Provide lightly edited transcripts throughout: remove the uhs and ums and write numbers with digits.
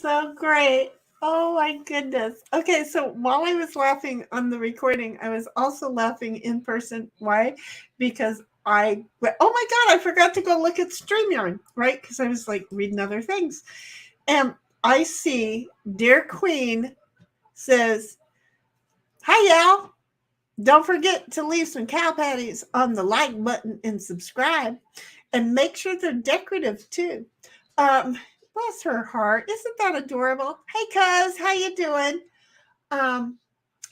so great. Oh my goodness. Okay, so while I was laughing on the recording, I was also laughing in person. Why? Because I went, oh my God, I forgot to go look at StreamYard, right? Because I was like reading other things. And I see Dear Queen says, hi, y'all. Don't forget to leave some cow patties on the like button and subscribe. And make sure they're decorative too. Um, Bless her heart. Isn't that adorable? Hey, cuz, how you doing? Um,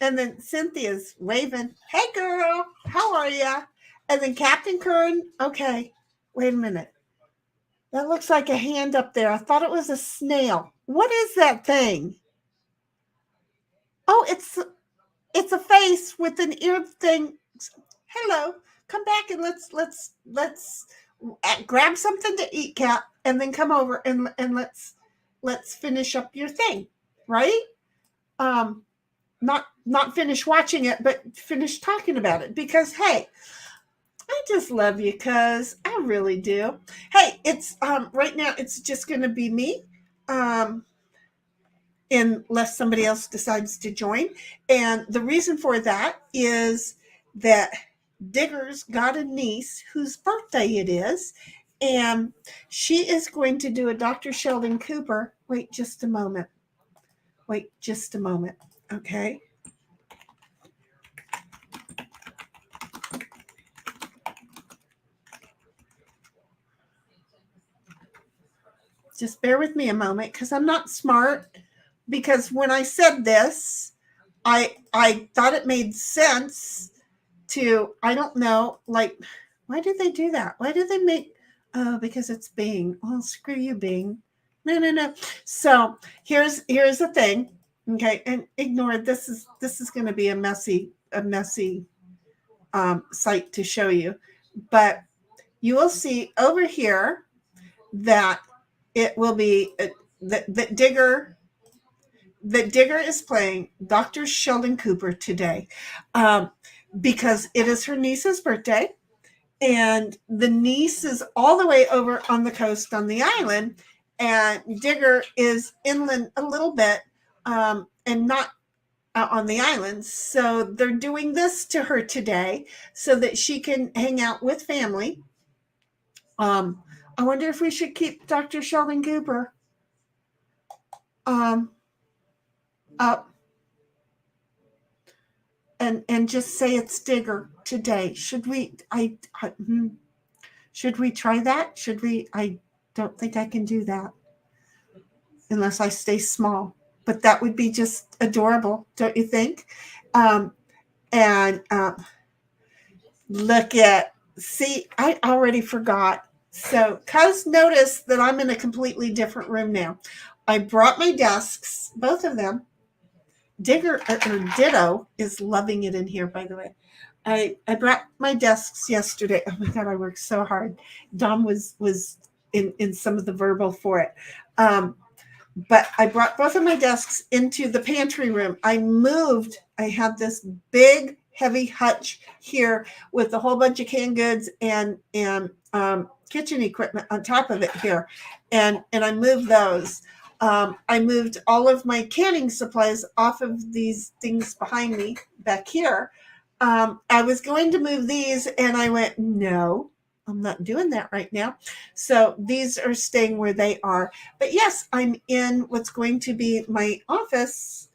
and then Cynthia's waving. Hey, girl, how are ya? And then Captain Kern. Okay, wait a minute. That looks like a hand up there. I thought it was a snail. What is that thing? Oh, it's a face with an ear thing. Hello, come back and let's grab something to eat, Cap, and then come over and let's finish up your thing, right? Um, not finish watching it, but finish talking about it because hey, I just love you, cuz I really do. Hey, it's right now it's just gonna be me. Um, unless somebody else decides to join. And the reason for that is that Digger's got a niece whose birthday it is, and she is going to do a Dr. Sheldon Cooper. Wait just a moment. Wait just a moment. Okay. Just bear with me a moment because I'm not smart. Because when I said this, I thought it made sense to, I don't know, like, why do they do that? Why do they make, oh, because it's Bing. Oh, screw you, Bing. No. So here's the thing. Okay, and ignore it. This is going to be a messy site to show you, but you will see over here that it will be that Digger is playing Dr. Sheldon Cooper today, because it is her niece's birthday, and the niece is all the way over on the coast on the island, and Digger is inland a little bit, and not on the island. So they're doing this to her today so that she can hang out with family. I wonder if we should keep Dr. Sheldon Cooper up and just say it's Digger today. Should we? Should we try that? Should we? I don't think I can do that unless I stay small. But that would be just adorable, don't you think? And look at, see, I already forgot. So, cuz notice that I'm in a completely different room now. I brought my desks, both of them. Digger or Ditto is loving it in here, by the way. I brought my desks yesterday. Oh my God, I worked so hard. Dom was in some of the verbal for it. But I brought both of my desks into the pantry room. I had this big, heavy hutch here with a whole bunch of canned goods and kitchen equipment on top of it here. And I moved those. I moved all of my canning supplies off of these things behind me back here. I was going to move these and I went, no, I'm not doing that right now. So these are staying where they are. But yes, I'm in what's going to be my office.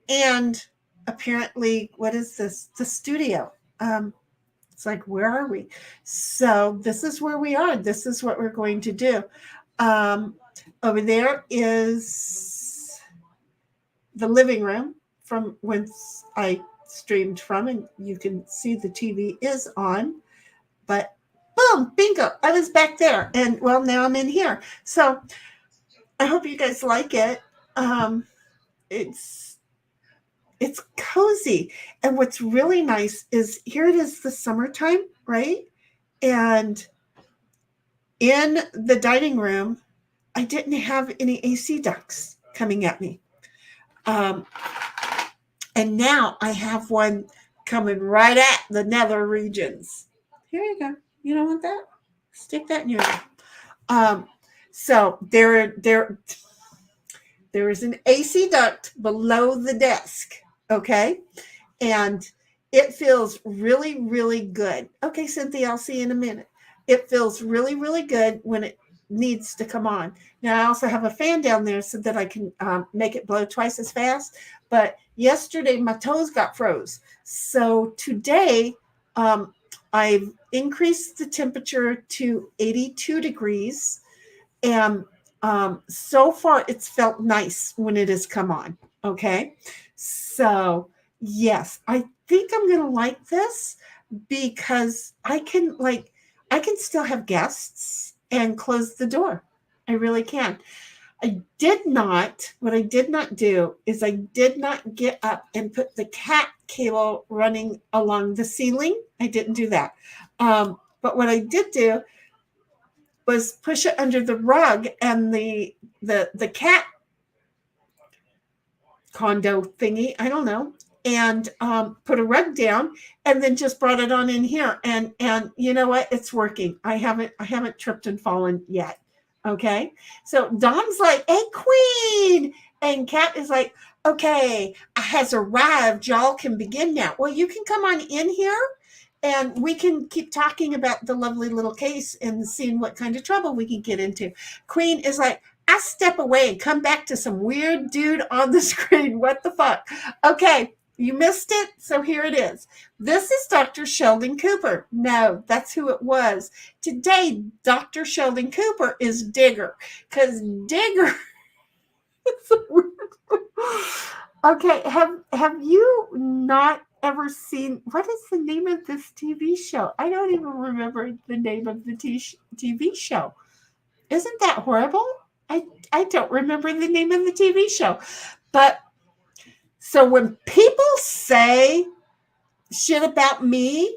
And apparently, what is this? The studio. It's like, where are we? So this is where we are. This is what we're going to do. Over there is the living room from whence I streamed from, and you can see the TV is on. But boom, bingo, I was back there. And well, now I'm in here. So I hope you guys like it. It's cozy. And what's really nice is here it is the summertime, right? And in the dining room, I didn't have any AC ducts coming at me. And now I have one coming right at the nether regions. Here you go. You don't want that? Stick that in your ear. So there there is an AC duct below the desk. Okay. And it feels really, really good. Okay, Cynthia, I'll see you in a minute. It feels really, really good when it needs to come on. Now, I also have a fan down there so that I can make it blow twice as fast. But yesterday, my toes got froze. So today, I've increased the temperature to 82 degrees. And so far, it's felt nice when it has come on. Okay. So, yes, I think I'm going to like this because I can still have guests and close the door. I really can. What I did not do is I did not get up and put the cat cable running along the ceiling. I didn't do that. But what I did do was push it under the rug, and the cat condo thingy, I don't know, and put a rug down, and then just brought it on in here. And you know what? It's working. I haven't tripped and fallen yet. Okay. So Dom's like, "Hey, Queen," and Kat is like, "Okay, has arrived. Y'all can begin now." Well, you can come on in here, and we can keep talking about the lovely little case and seeing what kind of trouble we can get into. Queen is like, "I step away and come back to some weird dude on the screen. What the fuck?" Okay, you missed it, so here it is. This is Dr. Sheldon Cooper. No, that's who it was. Today, Dr. Sheldon Cooper is Digger, because Digger is a weird. Okay, have you not ever seen, what is the name of this TV show? I don't even remember the name of the TV show. Isn't that horrible? I don't remember the name of the TV show. But so when people say shit about me,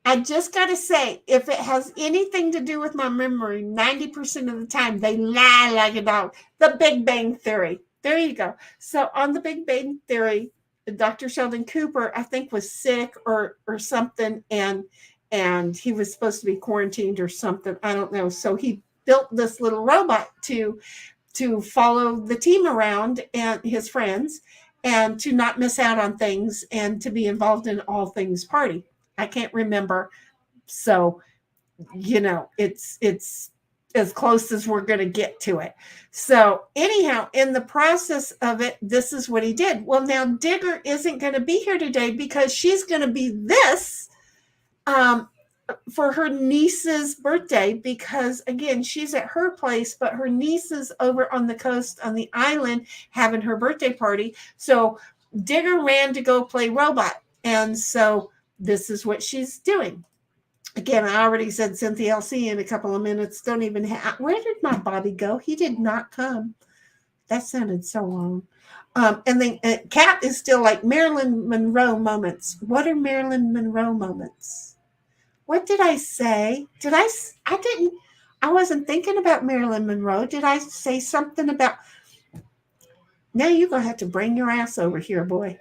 I just got to say, if it has anything to do with my memory, 90% of the time they lie like a dog. The Big Bang Theory. There you go. So on the Big Bang Theory, Dr. Sheldon Cooper, I think, was sick or something, and he was supposed to be quarantined or something. I don't know. So he built this little robot to follow the team around and his friends, and to not miss out on things, and to be involved in all things party. I can't remember. So, it's as close as we're going to get to it. So anyhow, in the process of it, this is what he did. Well, now Digger isn't going to be here today because she's going to be this for her niece's birthday, because again, she's at her place, but her niece is over on the coast on the island having her birthday party. So Digger ran to go play robot. And so this is what she's doing. Again, I already said, Cynthia, I'll see you in a couple of minutes. Don't even where did my Bobby go? He did not come. That sounded so wrong. And then Kat is still like, Marilyn Monroe moments. What are Marilyn Monroe moments? What did I say? I wasn't thinking about Marilyn Monroe. Did I say something about, now you're going to have to bring your ass over here, boy.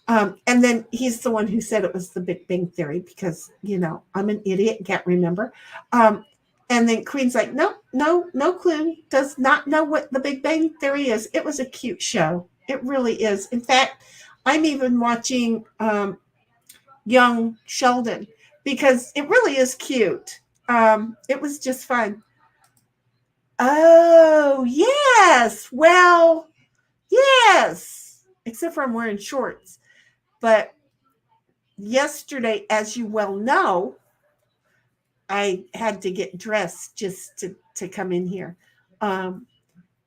And then he's the one who said it was the Big Bang Theory because, I'm an idiot and can't remember. And then Queen's like, no clue, does not know what the Big Bang Theory is. It was a cute show. It really is. In fact, I'm even watching Young Sheldon because it really is cute. It was just fun. Oh, yes. Well, yes. Except for I'm wearing shorts. But yesterday, as you well know, I had to get dressed just to come in here. And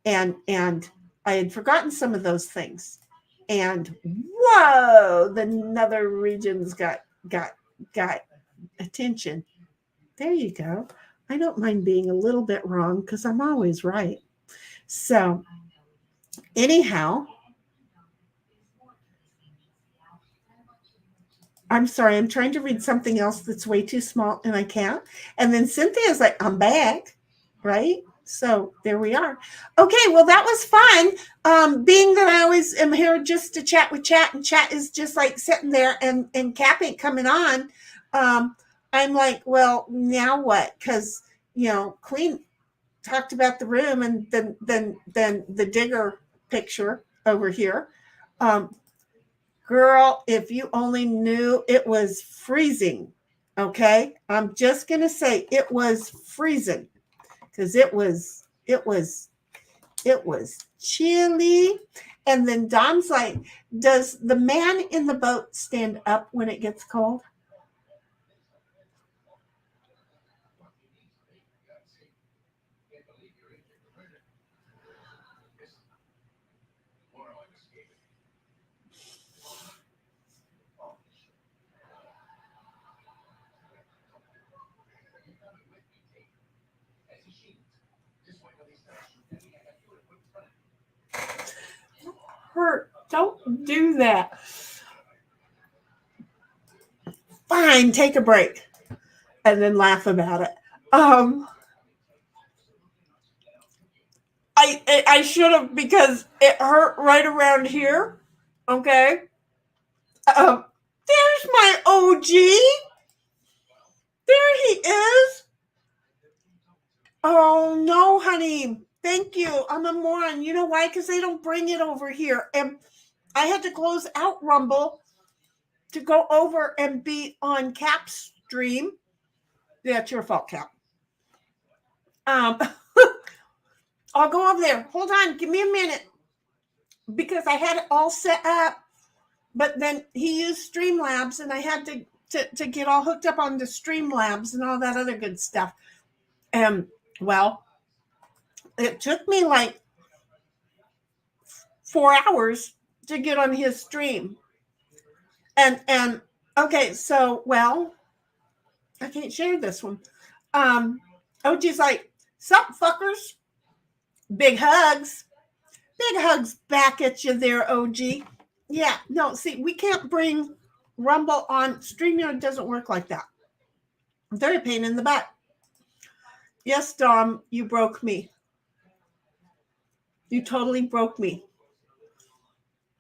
I had forgotten some of those things. And whoa, the nether regions got attention. There you go. I don't mind being a little bit wrong because I'm always right. So anyhow, I'm sorry, I'm trying to read something else that's way too small and I can't. And then Cynthia's like, I'm back, right? So there we are. Okay, well, that was fun. Being that I always am here just to chat with Chat, and Chat is just like sitting there and Cap ain't coming on. I'm like, well, now what? Because, Queen talked about the room, and then the Digger picture over here. Girl, if you only knew, it was freezing. Okay, I'm just gonna say it was freezing because it was chilly. And then Dom's like, does the man in the boat stand up when it gets cold? Hurt. Don't do that. Fine, take a break and then laugh about it. Um, I should have because it hurt right around here. Okay. There's my OG. There he is. Oh no, honey. Thank you. I'm a moron. You know why? Because they don't bring it over here. And I had to close out Rumble to go over and be on Cap's stream. Yeah, it's your fault, Cap. Um, I'll go over there. Hold on. Give me a minute. Because I had it all set up. But then he used Streamlabs and I had to get all hooked up on the Streamlabs and all that other good stuff. And well, it took me like 4 hours to get on his stream. And okay, so well, I can't share this one. OG's like, sup fuckers? Big hugs. Big hugs back at you there, OG. Yeah, no, see, we can't bring Rumble on. StreamYard doesn't work like that. They're a pain in the butt. Yes, Dom, you broke me. You totally broke me.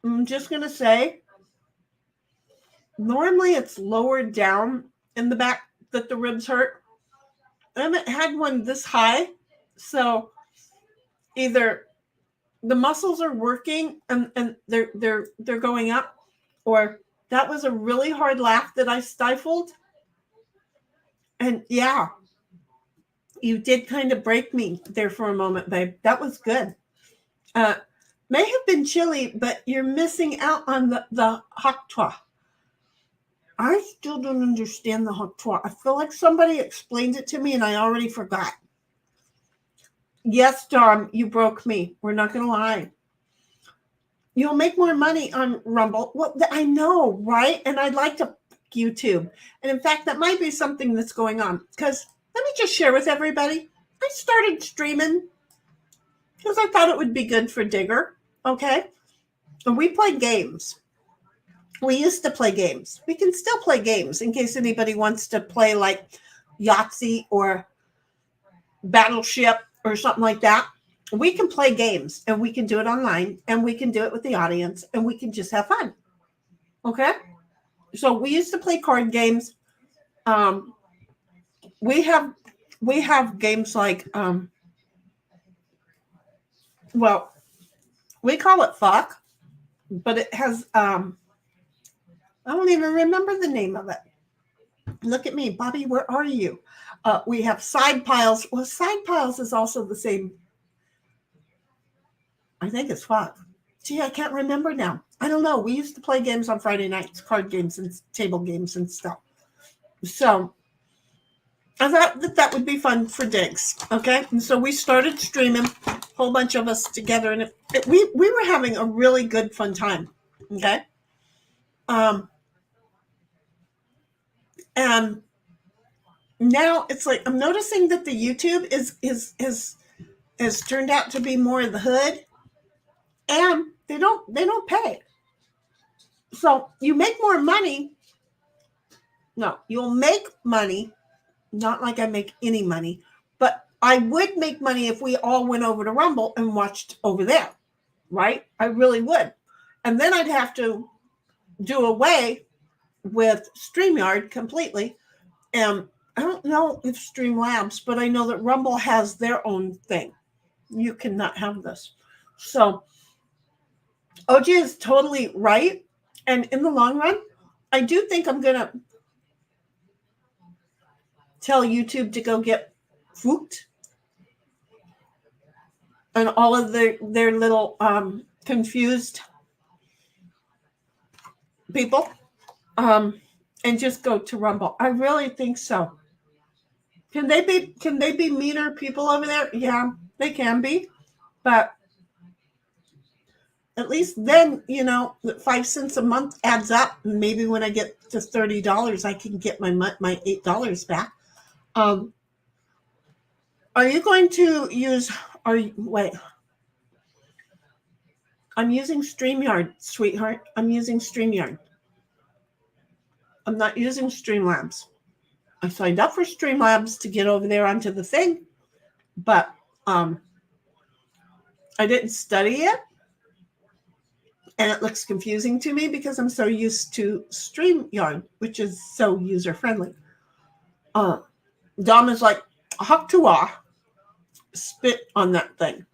I'm just going to say, normally it's lower down in the back that the ribs hurt. I haven't had one this high, so either the muscles are working and they're going up, or that was a really hard laugh that I stifled. And yeah, you did kind of break me there for a moment, babe. That was good. May have been chilly, but you're missing out on the haktua. I still don't understand the haktua. I feel like somebody explained it to me and I already forgot. Yes, Dom, you broke me. We're not going to lie. You'll make more money on Rumble. Well, I know, right? And I'd like to YouTube. And in fact, that might be something that's going on. Because let me just share with everybody. I started streaming because I thought it would be good for Digger. Okay? And we play games. We used to play games. We can still play games in case anybody wants to play like Yahtzee or Battleship or something like that. We can play games and we can do it online and we can do it with the audience and we can just have fun. Okay? So we used to play card games. We have games like well, we call it fuck, but it has I don't even remember the name of it. Look at me, Bobby, where are you? We have side piles. Well, side piles is also the same. I think it's fuck. Gee, I can't remember now. I don't know. We used to play games on Friday nights, card games and table games and stuff. So I thought that would be fun for Diggs. Okay. And so we started streaming, a whole bunch of us together, and we were having a really good, fun time. Okay. And now it's like I'm noticing that the YouTube is turned out to be more of the hood, and they don't pay. So you make more money. No, you'll make money. Not like I make any money, but I would make money if we all went over to Rumble and watched over there, right? I really would. And then I'd have to do away with StreamYard completely. And I don't know if Streamlabs, but I know that Rumble has their own thing. You cannot have this. So OG is totally right. And in the long run, I do think I'm going to tell YouTube to go get Fooked and all of their little confused people and just go to Rumble. I really think so. Can they be meaner people over there? Yeah, they can be. But at least then, 5 cents a month adds up. Maybe when I get to $30, I can get my $8 back. Are you going to use? Wait. I'm using StreamYard, sweetheart. I'm using StreamYard. I'm not using Streamlabs. I signed up for Streamlabs to get over there onto the thing, but I didn't study it, and it looks confusing to me because I'm so used to StreamYard, which is so user friendly. Dom is like, Haktua, spit on that thing.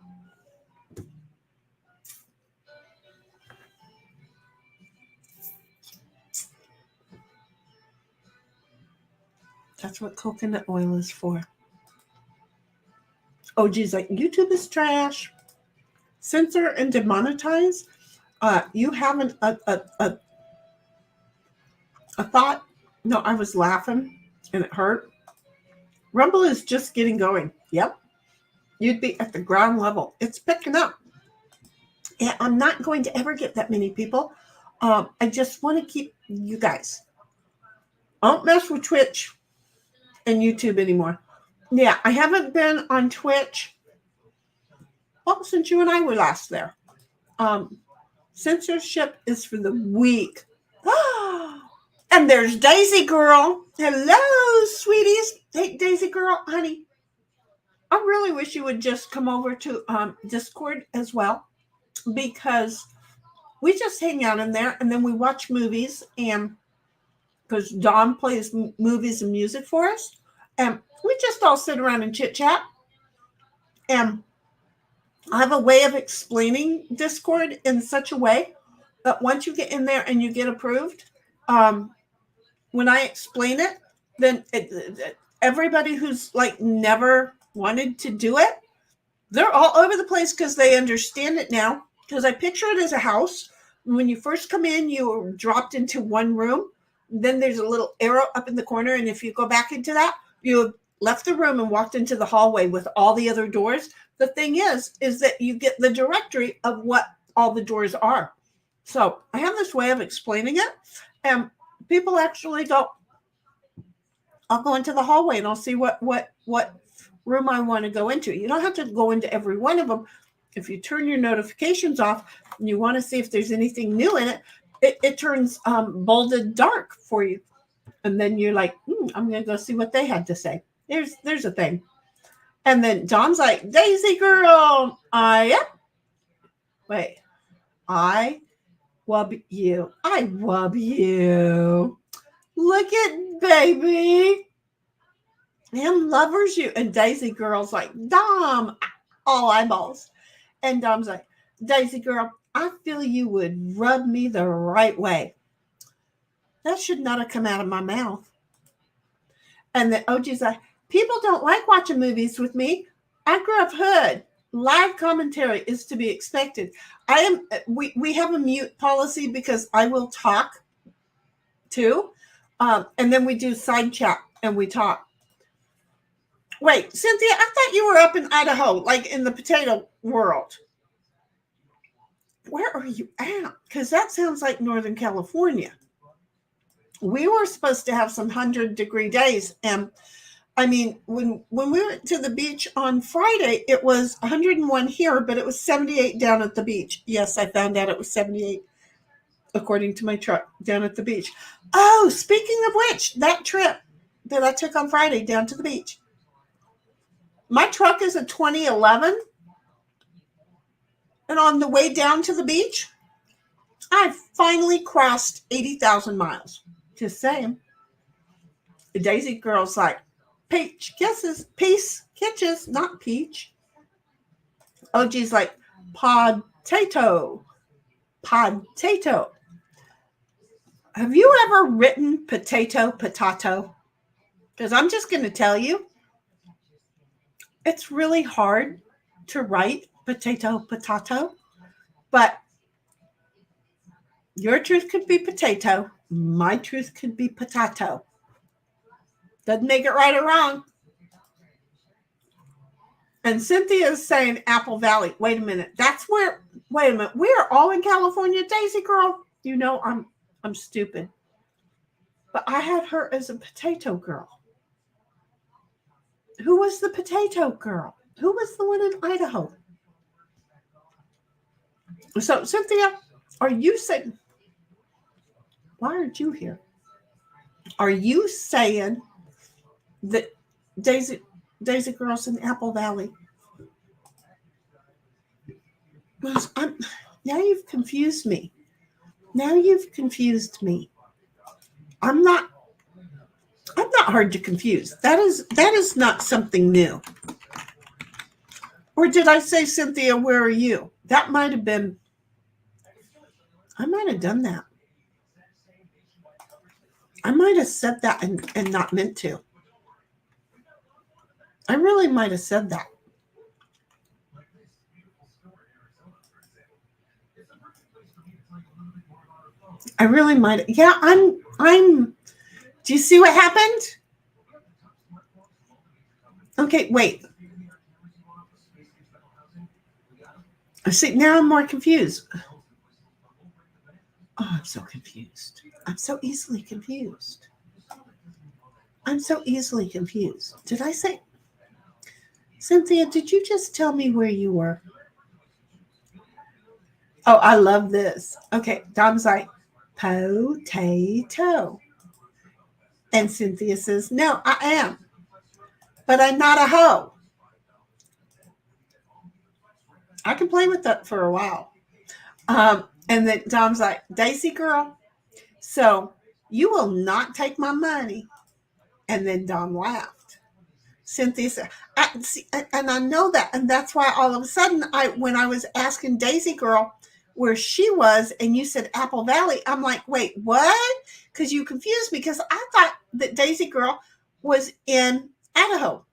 That's what coconut oil is for. Oh, geez, like YouTube is trash. Censor and demonetize. You haven't a thought? No, I was laughing and it hurt. Rumble is just getting going. Yep. You'd be at the ground level. It's picking up. Yeah, I'm not going to ever get that many people. I just want to keep you guys. I don't mess with Twitch and YouTube anymore. Yeah, I haven't been on Twitch since you and I were last there. Censorship is for the weak. And there's Daisy Girl. Hello, sweeties. Hey, Daisy Girl, honey. I really wish you would just come over to Discord as well, because we just hang out in there and then we watch movies, and because Dawn plays movies and music for us, and we just all sit around and chit chat. And I have a way of explaining Discord in such a way that once you get in there and you get approved, when I explain it, then everybody who's like never wanted to do it, they're all over the place because they understand it now. Because I picture it as a house. When you first come in, you're dropped into one room. Then there's a little arrow up in the corner. And if you go back into that, you have left the room and walked into the hallway with all the other doors. The thing is that you get the directory of what all the doors are. So I have this way of explaining it. And people actually go, I'll go into the hallway and I'll see what room I want to go into. You don't have to go into every one of them. If you turn your notifications off and you want to see if there's anything new in it, it turns bolded dark for you. And then you're like, I'm going to go see what they had to say. There's a thing. And then Dawn's like, Daisy Girl, I wub you. I wub you. Look at baby. Him lovers you. And Daisy Girl's like, Dom, all eyeballs. And Dom's like, Daisy Girl, I feel you would rub me the right way. That should not have come out of my mouth. And then OG's like, people don't like watching movies with me. I grew up hood. Live commentary is to be expected. We have a mute policy because I will talk too. And then we do side chat and we talk. Wait, Cynthia, I thought you were up in Idaho, like in the potato world. Where are you at? Because that sounds like Northern California. We were supposed to have some 100-degree days. And I mean, when we went to the beach on Friday, it was 101 here, but it was 78 down at the beach. Yes, I found out it was 78, according to my truck, down at the beach. Oh, speaking of which, that trip that I took on Friday down to the beach, my truck is a 2011. And on the way down to the beach, I finally crossed 80,000 miles. Just saying. The Daisy Girl's like, peach kisses, peace, kitches, not peach. OG's like, potato. Potato. Have you ever written potato? Because I'm just going to tell you, it's really hard to write potato. But your truth could be potato. My truth could be potato. Doesn't make it right or wrong. And Cynthia is saying Apple Valley. Wait a minute. Wait a minute. We are all in California, Daisy girl. You know, I'm stupid. But I had her as a potato girl. Who was the potato girl? Who was the one in Idaho? So, Cynthia, are you saying, why aren't you here? Are you saying that Daisy girl's in Apple Valley? Now you've confused me. I'm not hard to confuse. That is not something new. Or did I say, Cynthia, where are you? That might have been, I might have done that. I might have said that and not meant to. I really might have said that. I really might. Yeah, I'm. Do you see what happened? Okay, wait. See, now I'm more confused. Oh, I'm so confused. I'm so easily confused. Did I say, Cynthia, did you just tell me where you were? Oh, I love this. Okay, Dom's like, potato. And Cynthia says, no, I am. But I'm not a hoe. I can play with that for a while. And then Dom's like, Daisy girl, so you will not take my money. And then Dom laughed. Cynthia said, and I know that. And that's why all of a sudden, when I was asking Daisy girl where she was, and you said Apple Valley, I'm like, wait, what? Because you confused me, because I thought that Daisy girl was in Idaho.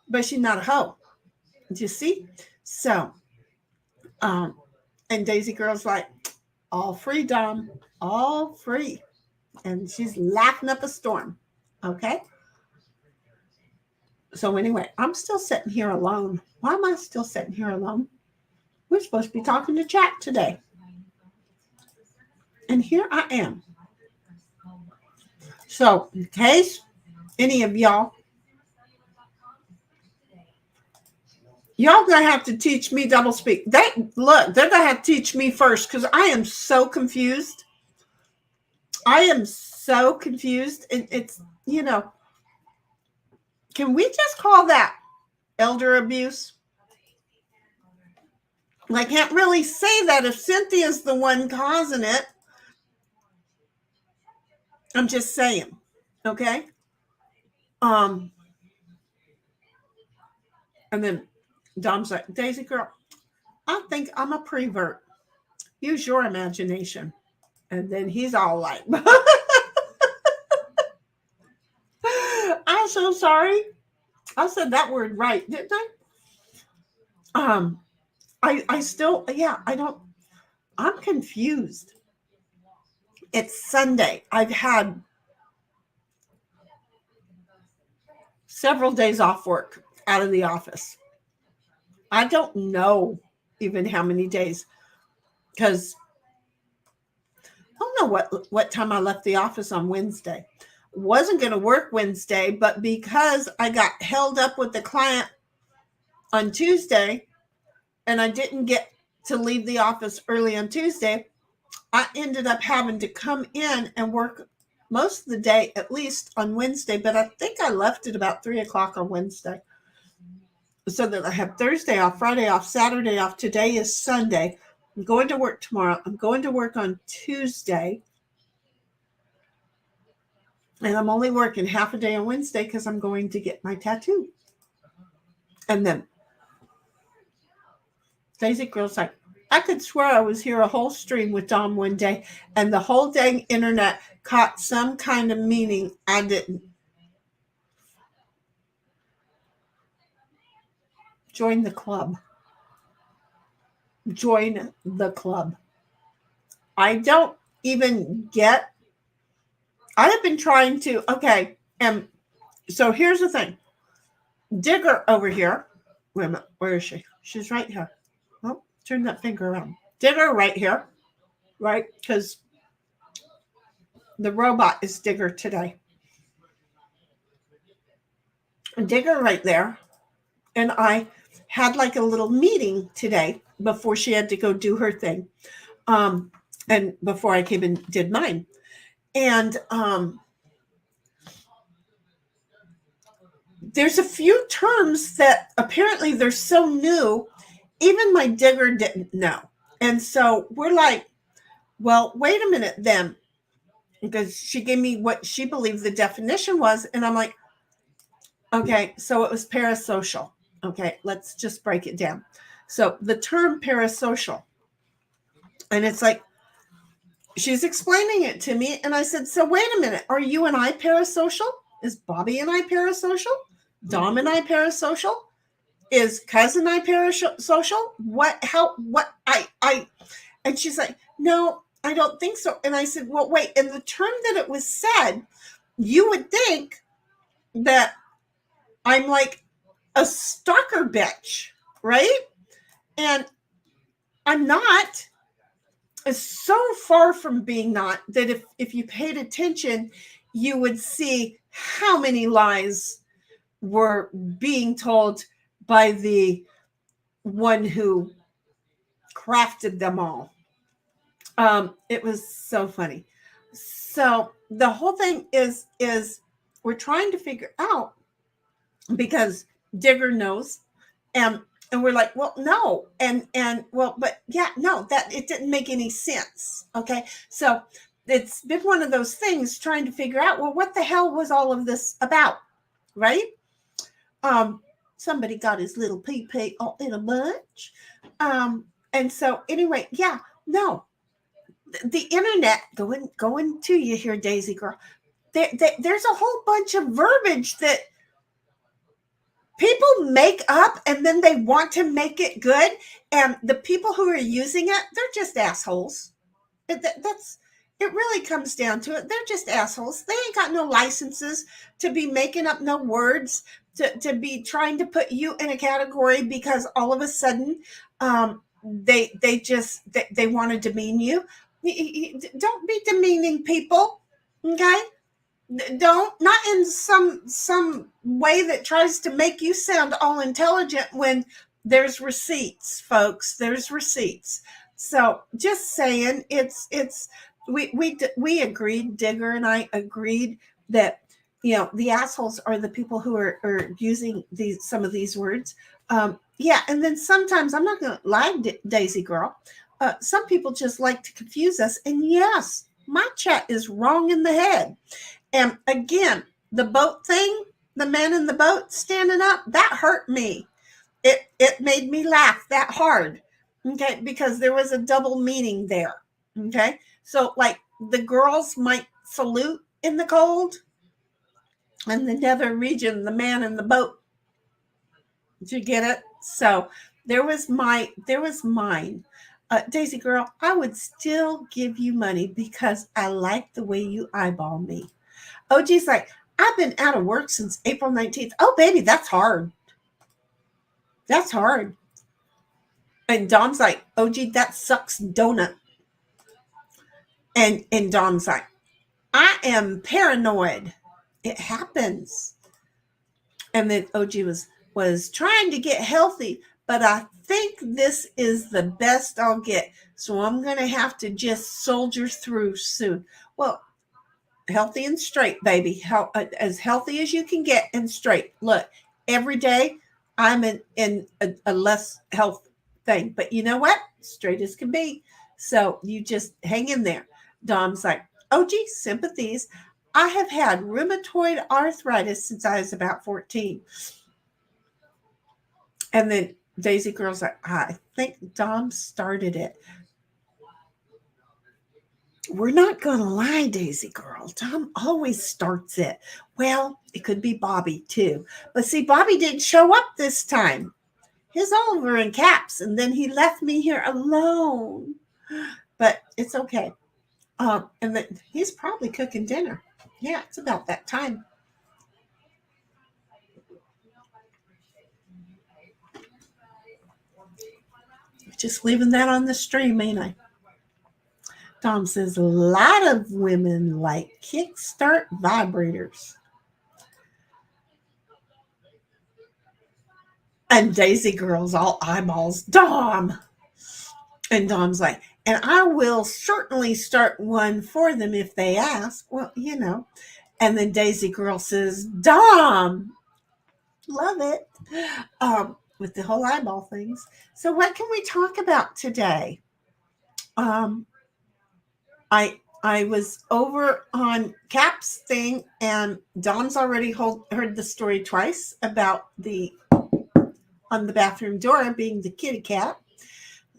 But she's not a hoe. Do you see? So, and Daisy girl's like, all free, Dom, all free. And she's laughing up a storm. Okay. So anyway, I'm still sitting here alone. Why am I still sitting here alone? We're supposed to be talking to chat today. And here I am. So in case any of y'all gonna have to teach me double speak. They're gonna have to teach me first, because I am so confused. And it's, can we just call that elder abuse? I can't really say that if Cynthia's the one causing it. I'm just saying. Okay. And then Dom's like, Daisy girl, I think I'm a prevert. Use your imagination. And then he's all like, I'm so sorry. I said that word right, didn't I? I still, I'm confused. It's Sunday. I've had several days off work out of the office. I don't know even how many days, because I don't know what time I left the office on Wednesday. Wasn't going to work Wednesday, but because I got held up with the client on Tuesday and I didn't get to leave the office early on Tuesday, I ended up having to come in and work most of the day, at least on Wednesday. But I think I left at about 3:00 on Wednesday, so that I have Thursday off, Friday off, Saturday off. Today is Sunday. I'm going to work tomorrow. I'm going to work on Tuesday. And I'm only working half a day on Wednesday because I'm going to get my tattoo. And then Daisy girl's like, I could swear I was here a whole stream with Dom one day, and the whole dang internet caught some kind of meaning I didn't. Join the club. Join the club. I don't even get. I have been trying to. Okay, and so here's the thing. Digger over here. Wait a minute. Where is she? She's right here. Oh, turn that finger around. Digger right here. Right? Because the robot is Digger today. Digger right there. And I had like a little meeting today before she had to go do her thing. And before I came and did mine. And there's a few terms that apparently they're so new, even my Digger didn't know. And so we're like, well, wait a minute then. Because she gave me what she believed the definition was. And I'm like, okay, so it was parasocial. Okay, let's just break it down. So the term parasocial, and it's like, she's explaining it to me. And I said, so wait a minute, are you and I parasocial? Is Bobby and I parasocial? Dom and I parasocial? Is cousin I parasocial? And she's like, no, I don't think so. And I said, well, wait, in the term that it was said, you would think that I'm like a stalker bitch, right? And I'm not. It's so far from being not that if you paid attention, you would see how many lies were being told by the one who crafted them all. It was so funny. So the whole thing is we're trying to figure out, because Digger knows, and we're like, well, no, and well, but yeah, no, that it didn't make any sense. Okay, so it's been one of those things trying to figure out, well, what the hell was all of this about, right? Somebody got his little pee all in a bunch, and so anyway, yeah, no, the internet going to you here, Daisy girl. There's a whole bunch of verbiage that people make up, and then they want to make it good, and the people who are using it, they're just assholes. It really comes down to it. They're just assholes. They ain't got no licenses to be making up no words, to be trying to put you in a category because all of a sudden they want to demean you. Don't be demeaning people, okay? Don't, not in some way that tries to make you sound all intelligent when there's receipts, folks. There's receipts. So just saying, we agreed, Digger and I agreed that, the assholes are the people who are using some of these words. Yeah, and then sometimes, I'm not going to lie, Daisy girl, some people just like to confuse us. And yes, my chat is wrong in the head. And again, the boat thing, the man in the boat standing up, that hurt me. It made me laugh that hard. Okay, because there was a double meaning there. Okay, so like the girls might salute in the cold, and the nether region, the man in the boat. Did you get it? So there was mine. Daisy girl, I would still give you money because I like the way you eyeball me. OG's like, I've been out of work since April 19th. Oh, baby, that's hard. That's hard. And Dom's like, OG, that sucks donut. And Dom's like, I am paranoid. It happens. And then OG was trying to get healthy, but I think this is the best I'll get. So I'm going to have to just soldier through soon. Well, healthy and straight, baby. As healthy as you can get and straight. Look, every day I'm in a less health thing. But you know what? Straight as can be. So you just hang in there. Dom's like, OG, sympathies. I have had rheumatoid arthritis since I was about 14. And then Daisy Girl's like, I think Dom started it. We're not going to lie, Daisy Girl. Dom always starts it. Well, it could be Bobby too. But see, Bobby didn't show up this time. He's all over in caps, and then he left me here alone. But it's okay. And then he's probably cooking dinner. Yeah, it's about that time. Just leaving that on the stream, ain't I? Tom says a lot of women like kickstart vibrators. And Daisy Girl's all eyeballs. Dom. And Dom's like, and I will certainly start one for them if they ask. Well, you know. And then Daisy Girl says, Dom. Love it. With the whole eyeball things. So what can we talk about today? I was over on Cap's thing, and Dom's already heard the story twice about the on the bathroom door being the kitty cat,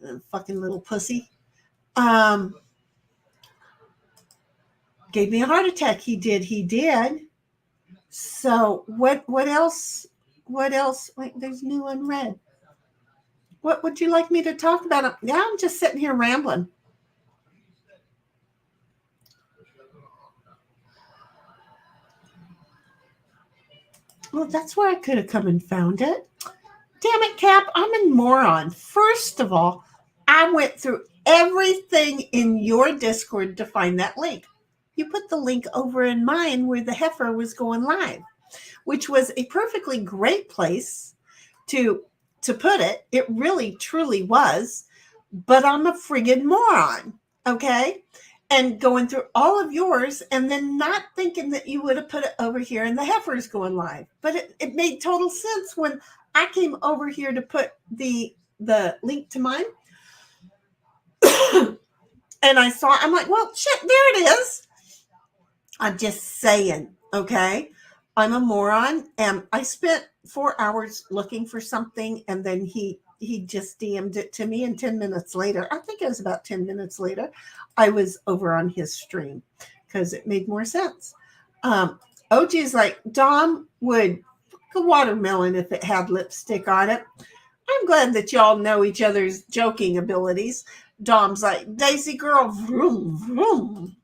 the fucking little pussy. Gave me a heart attack. He did. So what else? What else? Wait, there's new unread. What would you like me to talk about? Yeah, I'm just sitting here rambling. Well, that's where I could have come and found it. Damn it, Cap, I'm a moron. First of all, I went through everything in your Discord to find that link. You put the link over in mine where the heifer was going live, which was a perfectly great place to put it. It really, truly was. But I'm a friggin' moron, okay? And going through all of yours and then not thinking that you would have put it over here and the heifer's going live. But it made total sense when I came over here to put the link to mine. And I saw, I'm like, well, shit, there it is. I'm just saying, okay? I'm a moron. And I spent 4 hours looking for something, and then he just DM'd it to me, and 10 minutes later, I think it was about 10 minutes later, I was over on his stream because it made more sense. OG is like, Dom would a watermelon if it had lipstick on it. I'm glad that y'all know each other's joking abilities. Dom's like, Daisy Girl, vroom, vroom.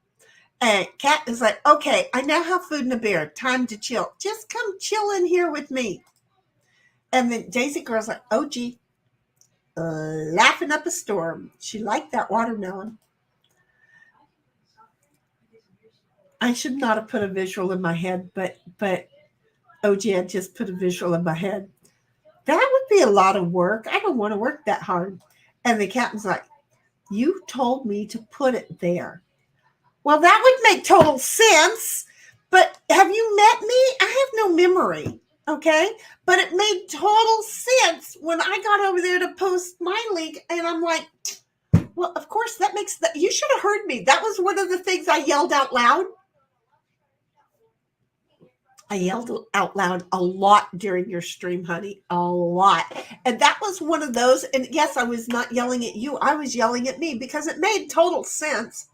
And Kat is like, okay, I now have food and a beer. Time to chill. Just come chill in here with me. And then Daisy Girl's like, OG, laughing up a storm. She liked that watermelon. I should not have put a visual in my head, but OG had just put a visual in my head. That would be a lot of work. I don't want to work that hard. And the captain's like, you told me to put it there. Well, that would make total sense. But have you met me? I have no memory. Okay. But it made total sense when I got over there to post my link. And I'm like, well, of course, that makes that. You should have heard me. That was one of the things I yelled out loud. I yelled out loud a lot during your stream, honey, a lot. And that was one of those. And yes, I was not yelling at you. I was yelling at me because it made total sense.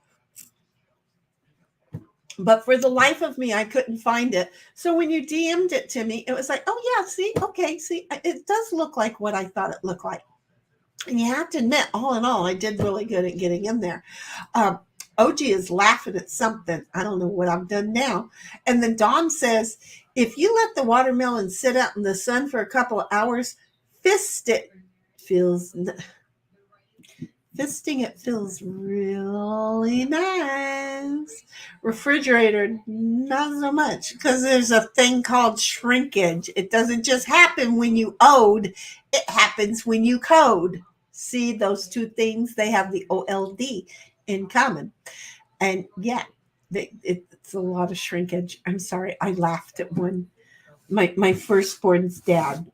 But for the life of me, I couldn't find it. So when you DM'd it to me, it was like, oh, yeah, see, okay, see, it does look like what I thought it looked like. And you have to admit, all in all, I did really good at getting in there. OG is laughing at something. I don't know what I've done now. And then Dom says, if you let the watermelon sit out in the sun for a couple of hours, fisting it feels really nice. Refrigerator, not so much, because there's a thing called shrinkage. It doesn't just happen when you ode, it happens when you code. See those two things? They have the OLD in common. And yeah, it's a lot of shrinkage. I'm sorry, I laughed at one. My firstborn's dad.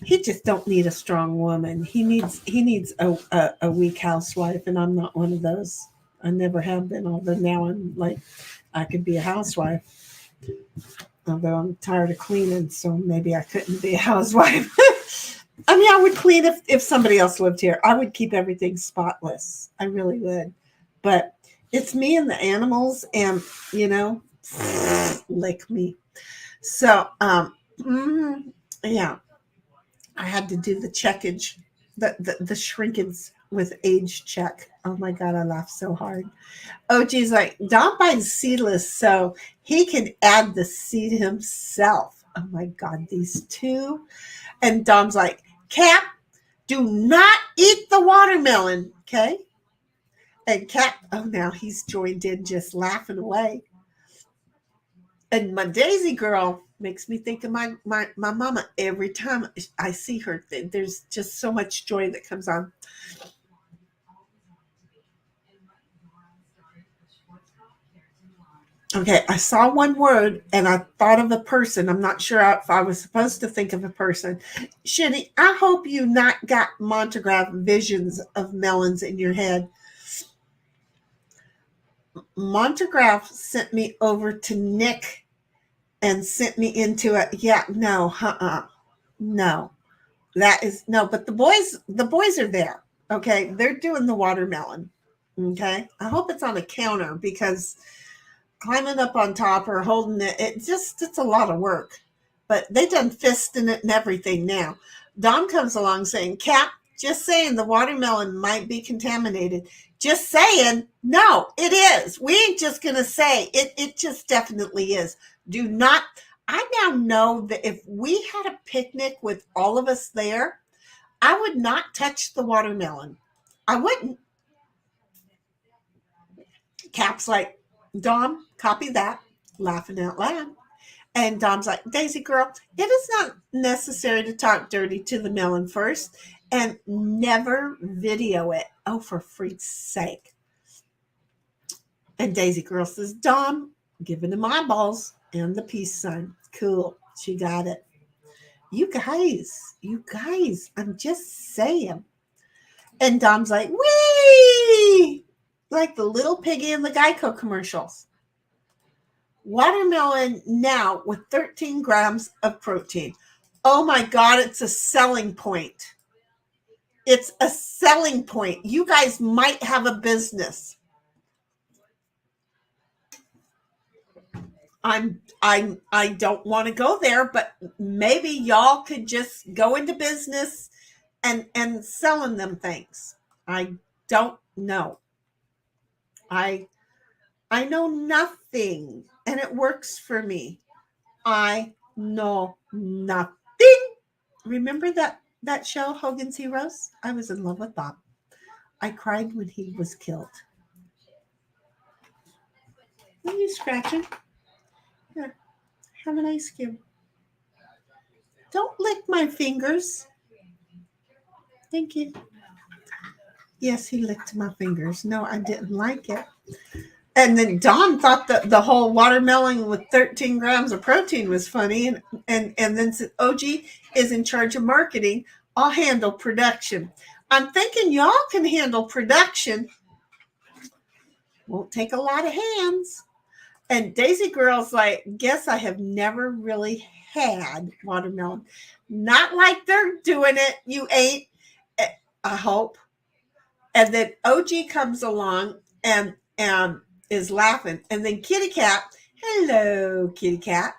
He just don't need a strong woman. He needs a weak housewife, and I'm not one of those. I never have been, although now I'm like, I could be a housewife. although I'm tired of cleaning, so maybe I couldn't be a housewife. I mean, I would clean if somebody else lived here. I would keep everything spotless. I really would. But it's me and the animals, and, lick me. So, yeah, I had to do the checkage, the shrinkage with age check. Oh my God, I laughed so hard. Oh, geez, like Don buys seedless so he can add the seed himself. Oh my God, these two. And Dom's like, Cap, do not eat the watermelon, okay? And Cap, oh, now he's joined in just laughing away. And my Daisy girl makes me think of my mama every time I see her. There's just so much joy that comes on. Okay, I saw one word and I thought of a person. I'm not sure if I was supposed to think of a person. Shitty, I hope you not got Montegraph visions of melons in your head. Montegraph sent me over to Nick and sent me into it. Yeah, no, no. That is no, but the boys are there. Okay, they're doing the watermelon. Okay, I hope it's on a counter because climbing up on top or holding it, it's a lot of work. But they done fisting it and everything now. Don comes along saying, Cap, just saying the watermelon might be contaminated. Just saying, no, it is. We ain't just gonna say it just definitely is. Do not. I now know that if we had a picnic with all of us there, I would not touch the watermelon. I wouldn't. Cap's like, Dom, copy that, laughing out loud. And Dom's like, Daisy girl, it is not necessary to talk dirty to the melon first and never video it. Oh, for freak's sake. And Daisy girl says, Dom, giving him eyeballs and the peace sign. Cool. She got it. You guys, I'm just saying. And Dom's like, wee! Like the little piggy in the Geico commercials. Watermelon now with 13 grams of protein. Oh my God, it's a selling point. It's a selling point. You guys might have a business. I don't want to go there, but maybe y'all could just go into business and selling them things. I don't know. I know nothing, and it works for me. I know nothing. Remember that show, Hogan's Heroes? I was in love with Bob. I cried when he was killed. What are you scratching? Here, have an ice cube. Don't lick my fingers. Thank you. Yes, he licked my fingers. No, I didn't like it. And then Don thought that the whole watermelon with 13 grams of protein was funny, and then said, OG is in charge of marketing. I'll handle production. I'm thinking y'all can handle production. Won't take a lot of hands. And Daisy Girl's like, guess I have never really had watermelon. Not like they're doing it. You ain't. I hope. And then OG comes along and is laughing. And then Kitty Cat, hello, Kitty Cat,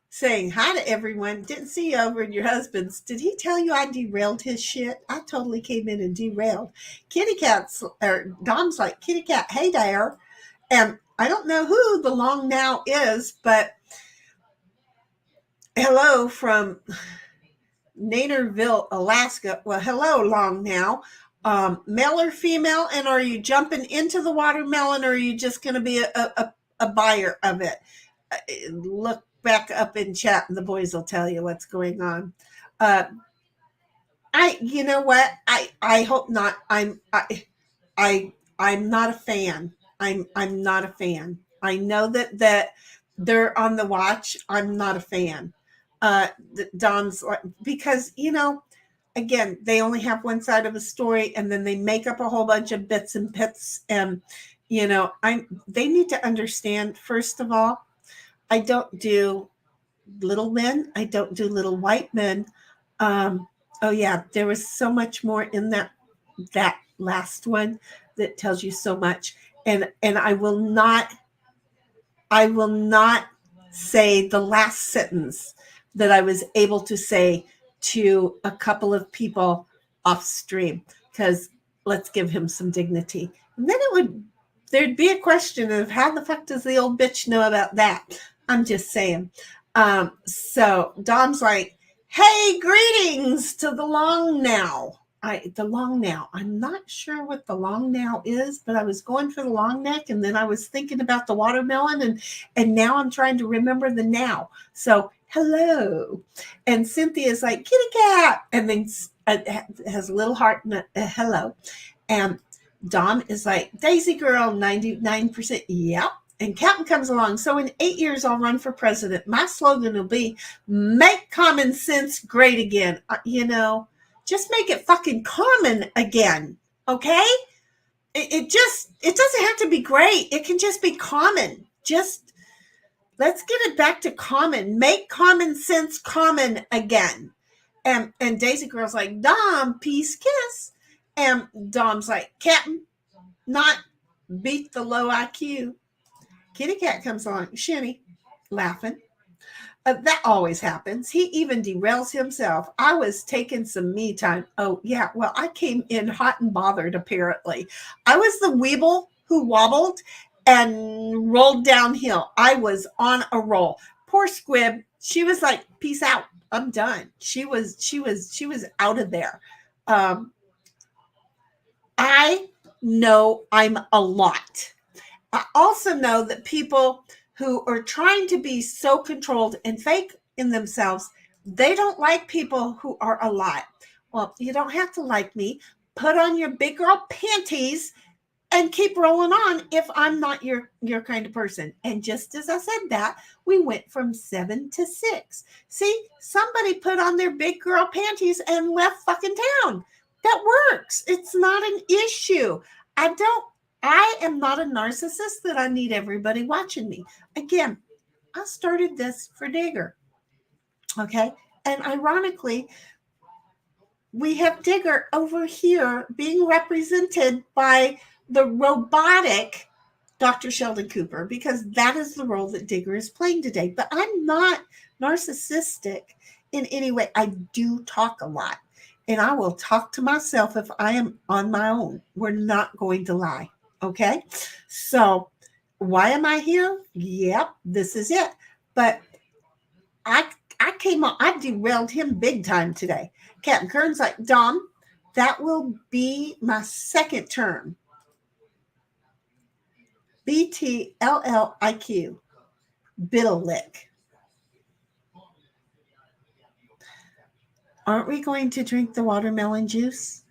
saying hi to everyone. Didn't see you over at your husband's. Did he tell you I derailed his shit? I totally came in and derailed. Kitty Cat's, or Dom's like, Kitty Cat, hey there. And I don't know who the long now is, but hello from Naderville, Alaska. Well, hello, long now. Male or female, and are you jumping into the watermelon, or are you just going to be a buyer of it? Look back up in chat, and the boys will tell you what's going on. You know what? I hope not. I'm not a fan. I'm not a fan. I know that they're on the watch. I'm not a fan. Don's because again, they only have one side of a story, and then they make up a whole bunch of bits and bits, and they need to understand, first of all, I don't do little men. I don't do little white men. Oh yeah, there was so much more in that last one that tells you so much. And I will not say the last sentence that I was able to say to a couple of people off stream, because let's give him some dignity. And then there'd be a question of how the fuck does the old bitch know about that? I'm just saying. So Dom's like, hey, greetings to the long now. The long now. I'm not sure what the long now is, but I was going for the long neck, and then I was thinking about the watermelon, and now I'm trying to remember the now. So hello. And Cynthia's like, kitty cat, and then has a little heart and a hello. And Dom is like, Daisy girl, 99%. Yep. And Captain comes along. So in 8 years, I'll run for president. My slogan will be, make common sense great again. Just make it fucking common again. Okay? It doesn't have to be great. It can just be common. Just let's get it back to common. Make common sense common again. And Daisy Girl's like, Dom, peace, kiss. And Dom's like, Captain, not beat the low IQ. Kitty Cat comes along, Shinny, laughing. That always happens. He even derails himself. I was taking some me time. Oh, yeah. Well, I came in hot and bothered, apparently. I was the weeble who wobbled and rolled downhill. I was on a roll. Poor Squib. She was like, peace out. I'm done. She was out of there. I know I'm a lot. I also know that people who are trying to be so controlled and fake in themselves, they don't like people who are a lot. Well, you don't have to like me. Put on your big girl panties and keep rolling on if I'm not your kind of person. And just as I said that, we went from 7 to 6. See, somebody put on their big girl panties and left fucking town. That works. It's not an issue. I am not a narcissist that I need everybody watching me. Again, I started this for Digger. Okay. And ironically, we have Digger over here being represented by the robotic Dr. Sheldon Cooper, because that is the role that Digger is playing today. But I'm not narcissistic in any way. I do talk a lot, and I will talk to myself if I am on my own. We're not going to lie. Okay, so why am I here? Yep, this is it. But I came on, I derailed him big time today. Captain Kern's like, Dom, that will be my second term. BTLLIQ, Biddlelick. Aren't we going to drink the watermelon juice?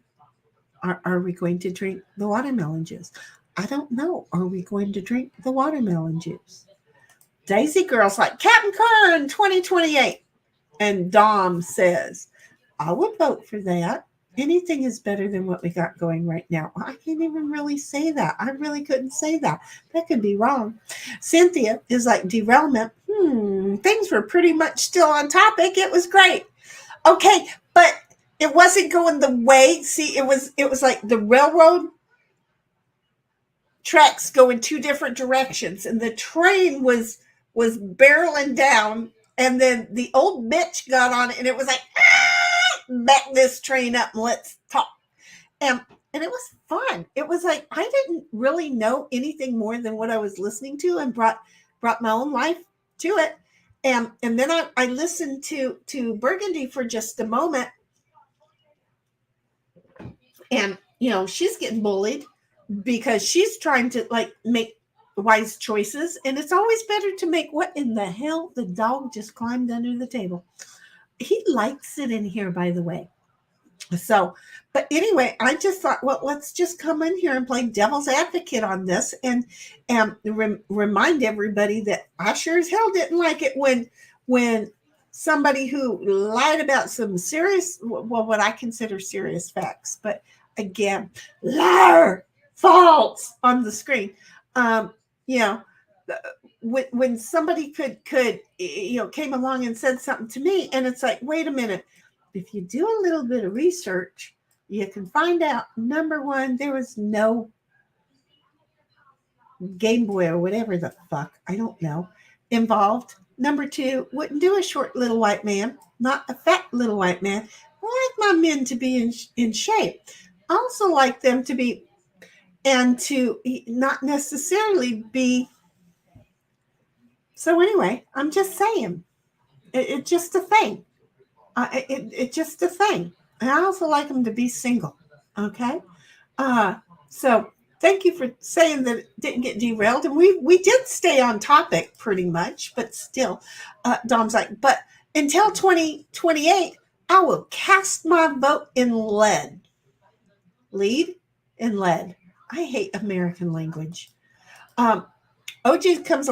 Are we going to drink the watermelon juice? I don't know. Are we going to drink the watermelon juice? Daisy Girl's like, Captain Kern 2028. And Dom says, I would vote for that. Anything is better than what we got going right now. I can't even really say that. I really couldn't say that. That could be wrong. Cynthia is like, derailment. Things were pretty much still on topic. It was great. Okay, but it wasn't going the way. See, it was like the railroad tracks go in two different directions, and the train was barreling down, and then the old bitch got on it, and it was like, back this train up and let's talk. And it was fun. It was like I didn't really know anything more than what I was listening to, and brought my own life to it. And then I listened to Burgundy for just a moment, and she's getting bullied because she's trying to like make wise choices, and it's always better to make what in the hell? The dog just climbed under the table. He likes it in here, by the way. So, but anyway, I just thought, well, let's just come in here and play devil's advocate on this, and remind everybody that I sure as hell didn't like it when somebody who lied about some serious, well, what I consider serious facts, but again, liar. false on the screen. You know, when somebody could came along and said something to me, and it's like, wait a minute, if you do a little bit of research, you can find out, number one, there was no Game Boy or whatever the fuck, I don't know, involved. Number two, wouldn't do a short little white man, not a fat little white man. I like my men to be in shape. I also like them to be, and to not necessarily be. So anyway, I'm just saying, it's just a thing. It's just a thing. And I also like them to be single. Okay. So thank you for saying that it didn't get derailed. And we did stay on topic pretty much, but still, Dom's like, but until 2028, I will cast my vote in lead. Lead in lead. I hate American language. OG comes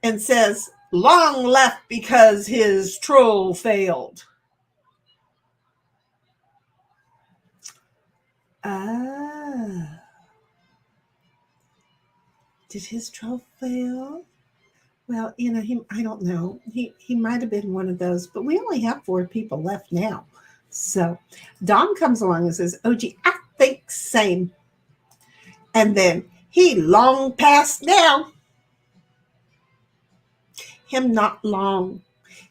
and says, long left because his troll failed. Did his troll fail? Well, I don't know. He might have been one of those, but we only have 4 people left now. So Dom comes along and says, OG, I think same. And then he long past now. Him not long.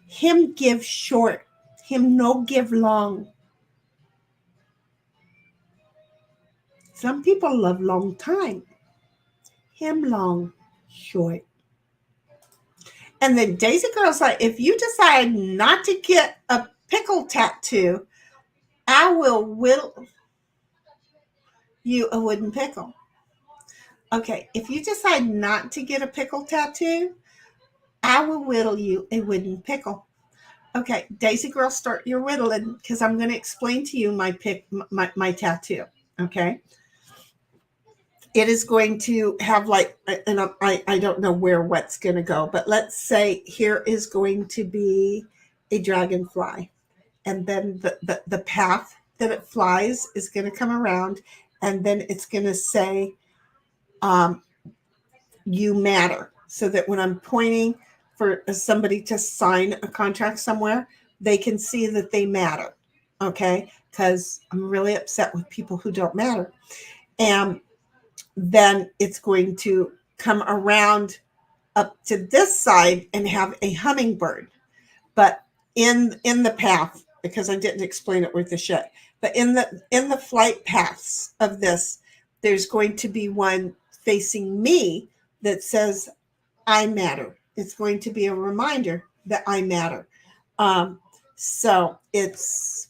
Him give short. Him no give long. Some people love long time. Him long, short. And then Daisy Girl's like, if you decide not to get a pickle tattoo, I will whittle you a wooden pickle. Okay, if you decide not to get a pickle tattoo, I will whittle you a wooden pickle. Okay, Daisy Girl, start your whittling, because I'm going to explain to you my tattoo. Okay. It is going to have and I don't know what's going to go, but let's say here is going to be a dragonfly. And then the path that it flies is going to come around, and then it's going to say, you matter. So that when I'm pointing for somebody to sign a contract somewhere, they can see that they matter. Okay. Because I'm really upset with people who don't matter. And then it's going to come around up to this side and have a hummingbird. But in the path, because I didn't explain it worth a shit, but in the flight paths of this, there's going to be one facing me that says, I matter. It's going to be a reminder that I matter. So it's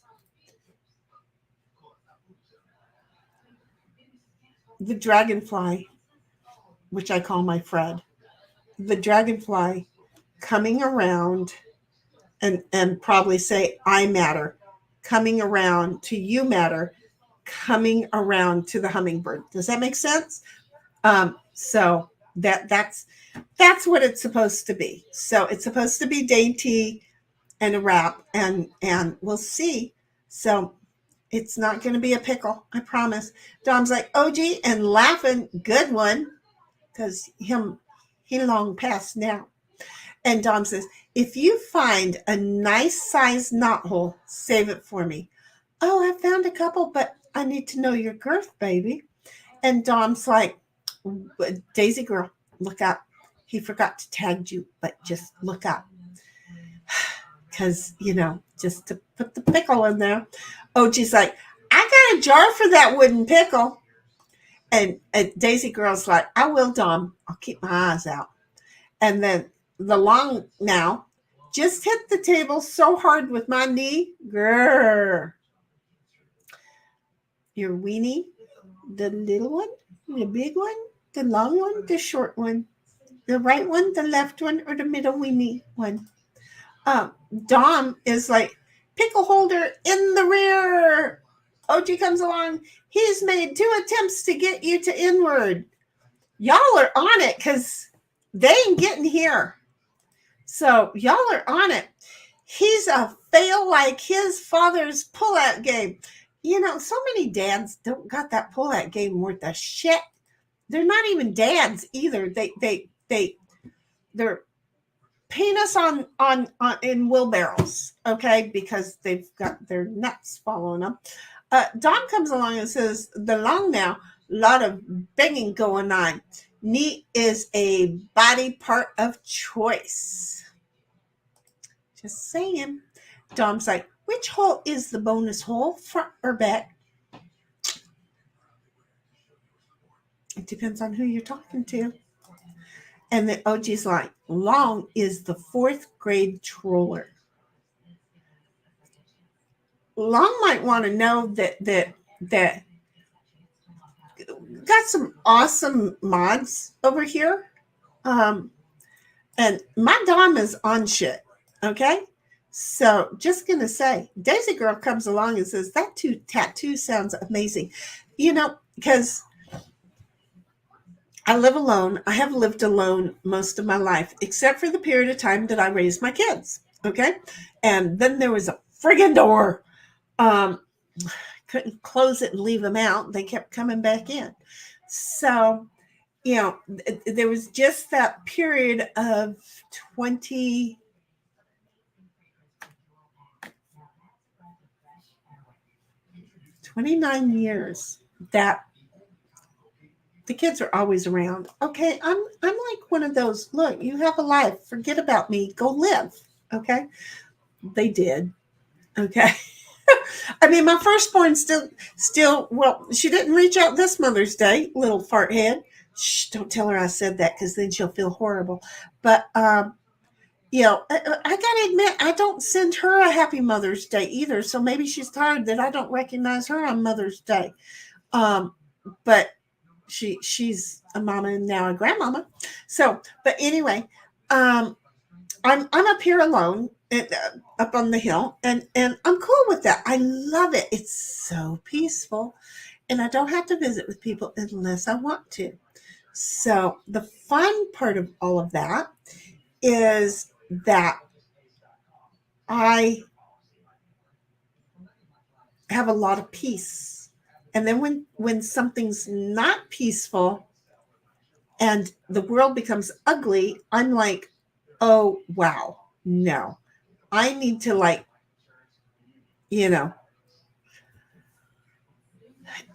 the dragonfly, which I call my Fred, the dragonfly coming around and probably say, I matter, coming around to you matter, coming around to the hummingbird. Does that make sense? So that's what it's supposed to be. So it's supposed to be dainty and a wrap, and we'll see. So it's not going to be a pickle, I promise. Dom's like, OG, and laughing, good one, because he long past now. And Dom says, if you find a nice sized knothole, save it for me. Oh, I found a couple, but I need to know your girth, baby. And Dom's like, Daisy Girl, look up. He forgot to tag you, but just look up. Because, just to put the pickle in there. OG's like, I got a jar for that wooden pickle. And Daisy Girl's like, I will, Dom. I'll keep my eyes out. And then the long now just hit the table so hard with my knee. Grrr. Your weenie, the little one, the big one, the long one, the short one, the right one, the left one, or the middle weenie one. Dom is like, pickle holder in the rear. OG comes along. He's made 2 attempts to get you to inward. Y'all are on it because they ain't getting here. So y'all are on it. He's a fail like his father's pullout game. So many dads don't got that pull-out game worth a shit. They're not even dads either. They're paying us on in wheelbarrows, okay, because they've got their nuts following them. Don comes along and says, "The long now, lot of banging going on. Knee is a body part of choice." Just saying. Dom's like, "Which hole is the bonus hole, front or back?" It depends on who you're talking to. And the OG's like, "Long is the fourth grade troller." Long might want to know that got some awesome mods over here. Um, and my Dom is on shit. Okay. So just gonna say, Daisy Girl comes along and says, "That tattoo sounds amazing." Because I live alone. I have lived alone most of my life, except for the period of time that I raised my kids. Okay. And then there was a friggin' door. Um, couldn't close it and leave them out. They kept coming back in. So, there was just that period of 29 years that the kids are always around. Okay, I'm like one of those, "Look, you have a life. Forget about me. Go live." Okay? They did. Okay. I mean, my firstborn still, well, she didn't reach out this Mother's Day, little fart head. Shh, don't tell her I said that because then she'll feel horrible. But, I got to admit, I don't send her a happy Mother's Day either. So maybe she's tired that I don't recognize her on Mother's Day. But she's a mama and now a grandmama. So, but anyway, I'm up here alone up on the hill, and I'm cool with that. I love it. It's so peaceful, and I don't have to visit with people unless I want to. So the fun part of all of that is that I have a lot of peace. And then when something's not peaceful and the world becomes ugly, I'm like, "Oh wow, no. I need to, like, you know,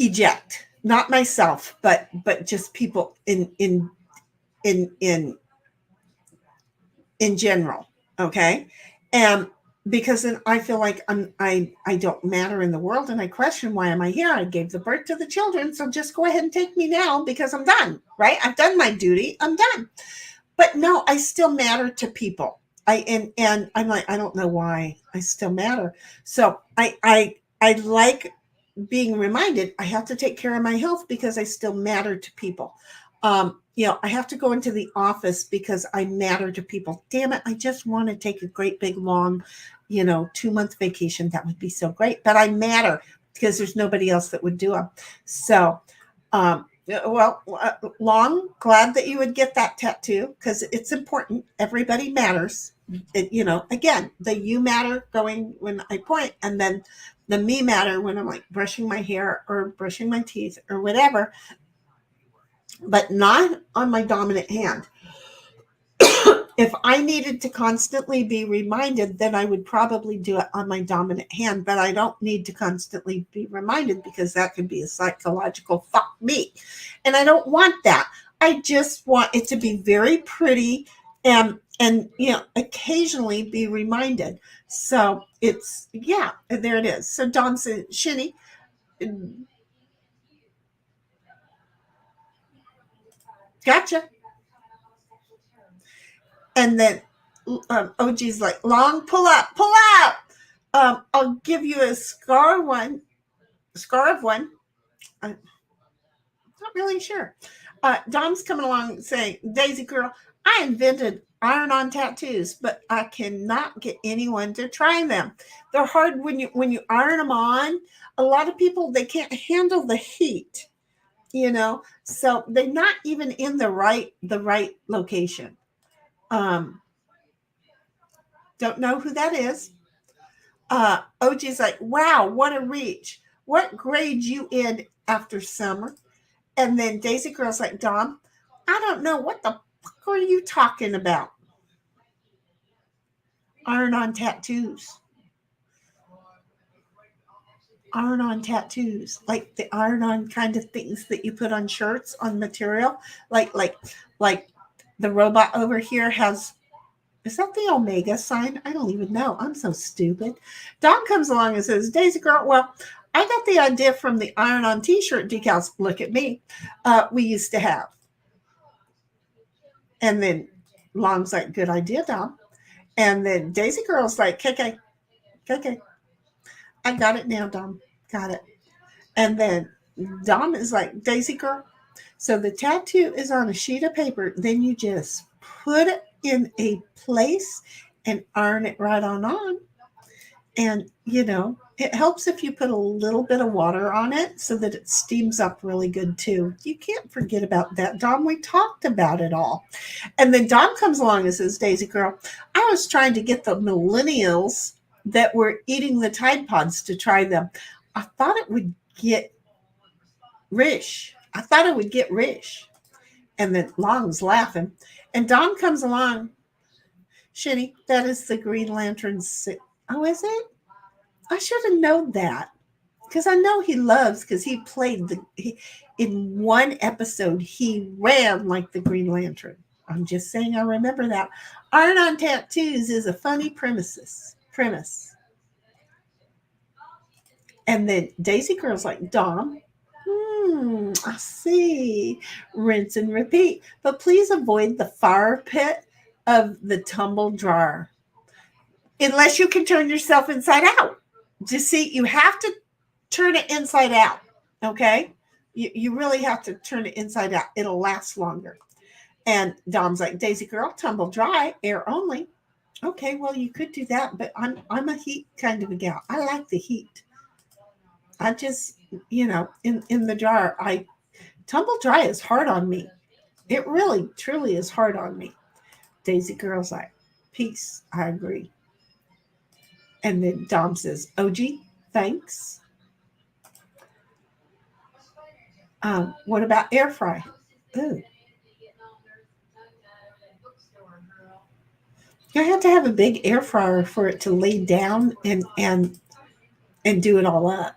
eject, not myself, but just people in in general." Okay. And because then I feel like I don't matter in the world, and I question, why am I here? I gave the birth to the children, so just go ahead and take me now because I'm done, right? I've done my duty. I'm done. But no, I still matter to people. And I'm like, I don't know why I still matter. So I like being reminded I have to take care of my health because I still matter to people. I have to go into the office because I matter to people. Damn it, I just want to take a great big long, 2-month vacation. That would be so great. But I matter because there's nobody else that would do them. So, Long, glad that you would get that tattoo because it's important. Everybody matters. Again, the you matter going when I point, and then the me matter when I'm like brushing my hair or brushing my teeth or whatever, but not on my dominant hand. If I needed to constantly be reminded, then I would probably do it on my dominant hand, but I don't need to constantly be reminded because that could be a psychological fuck me. And I don't want that. I just want it to be very pretty and occasionally be reminded. So it's, yeah, there it is. So Don said, "Shinny, gotcha." And then OG's like, "Long, pull up, pull out. I'll give you a scar of one." I'm not really sure. Dom's coming along saying, "Daisy Girl, I invented iron-on tattoos, but I cannot get anyone to try them. They're hard when you iron them on. A lot of people, they can't handle the heat, so they're not even in the right location." Um, don't know who that is. OG's like, "Wow, what a reach. What grade you in after summer? And then Daisy Girl's like, Dom, I don't know. What the fuck are you talking about? Iron-on tattoos. Iron-on tattoos. Like the iron-on kind of things that you put on shirts on material. Like the robot over here has, is that the Omega sign? I don't even know. I'm so stupid. Dom comes along and says, Daisy Girl, well, I got the idea from the iron-on t-shirt decals. Look at me. We used to have. And then Long's like, good idea, Dom. And then Daisy Girl's like, KK. I got it now, Dom. Got it. And then Dom is like, Daisy Girl. So the tattoo is on a sheet of paper. Then you just put it in a place and iron it right on. And, it helps if you put a little bit of water on it so that it steams up really good too. You can't forget about that, Dom. We talked about it all. And then Dom comes along and says, Daisy Girl, I was trying to get the millennials that were eating the Tide Pods to try them. I thought it would get rich. And then Long's laughing. And Dom comes along. Shinny, that is the Green Lantern. Oh, is it? I should have known that. Because I know he loves, because he played in one episode, he ran like the Green Lantern. I'm just saying I remember that. Iron-on tattoos is a funny premise. And then Daisy Girl's like, Dom, I see. Rinse and repeat. But please avoid the fire pit of the tumble dryer. Unless you can turn yourself inside out. Just see, you have to turn it inside out. Okay? You really have to turn it inside out. It'll last longer. And Dom's like, Daisy Girl, tumble dry, air only. Okay, well, you could do that, but I'm a heat kind of a gal. I like the heat. I just, in the jar, tumble dry is hard on me. It really, truly is hard on me. Daisy Girl's like, peace, I agree. And then Dom says, OG, thanks. What about air fry? Ooh. You have to have a big air fryer for it to lay down and do it all up.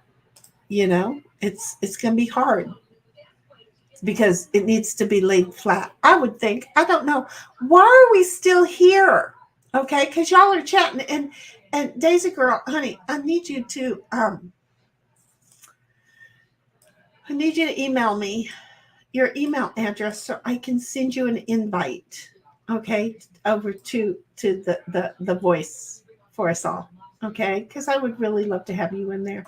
It's going to be hard because it needs to be laid flat. I would think. I don't know. Why are we still here? Okay, because y'all are chatting and Daisy Girl, honey, I need you to email me your email address so I can send you an invite. Okay, over to the voice for us all. Okay, because I would really love to have you in there.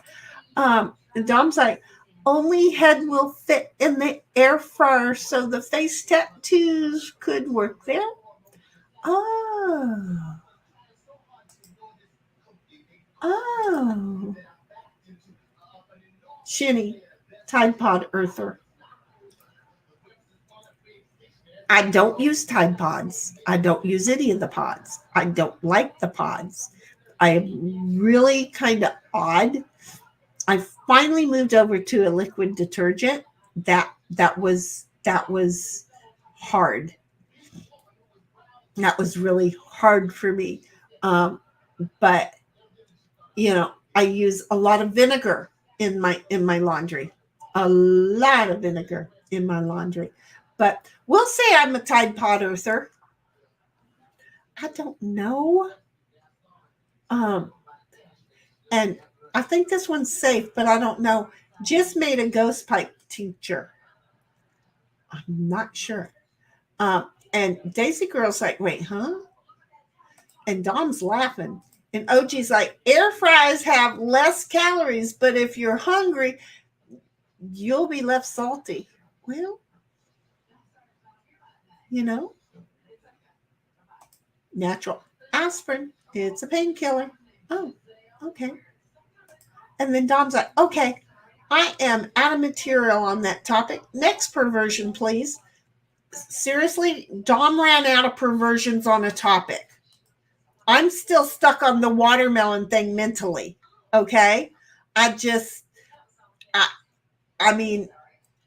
And Dom's like, only head will fit in the air fryer, so the face tattoos could work there. Oh. Shinny, Tide Pod Earther. I don't use Tide Pods. I don't use any of the pods. I don't like the pods. I am really kind of odd. I finally moved over to a liquid detergent. That was hard. That was really hard for me. But I use a lot of vinegar in my laundry. A lot of vinegar in my laundry. But we'll say I'm a Tide Pod Earther. I don't know. And I think this one's safe, but I don't know. Just made a ghost pipe tincture. I'm not sure. And Daisy Girl's like, wait, huh? And Dom's laughing. And OG's like, air fries have less calories, but if you're hungry, you'll be left salty. Well, natural aspirin. It's a painkiller. Oh, okay. And then Dom's like, okay, I am out of material on that topic. Next perversion, please. Seriously, Dom ran out of perversions on a topic. I'm still stuck on the watermelon thing mentally. Okay. I mean,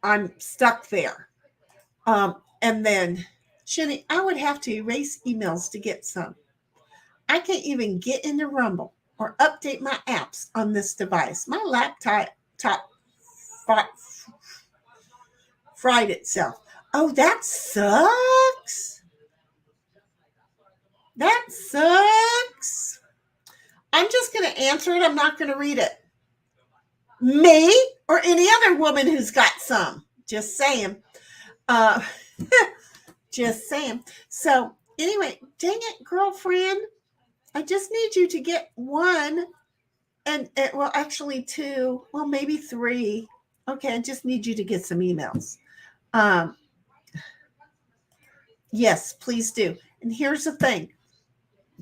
I'm stuck there. And then, Shinny, I would have to erase emails to get some. I can't even get into Rumble or update my apps on this device. My laptop fried itself. Oh, that sucks. That sucks. I'm just going to answer it. I'm not going to read it. Me or any other woman who's got some. Just saying. Just saying. So, anyway, dang it, girlfriend. I just need you to get one and well, actually two, well, maybe three. Okay, I just need you to get some emails. Yes, please do. And here's the thing.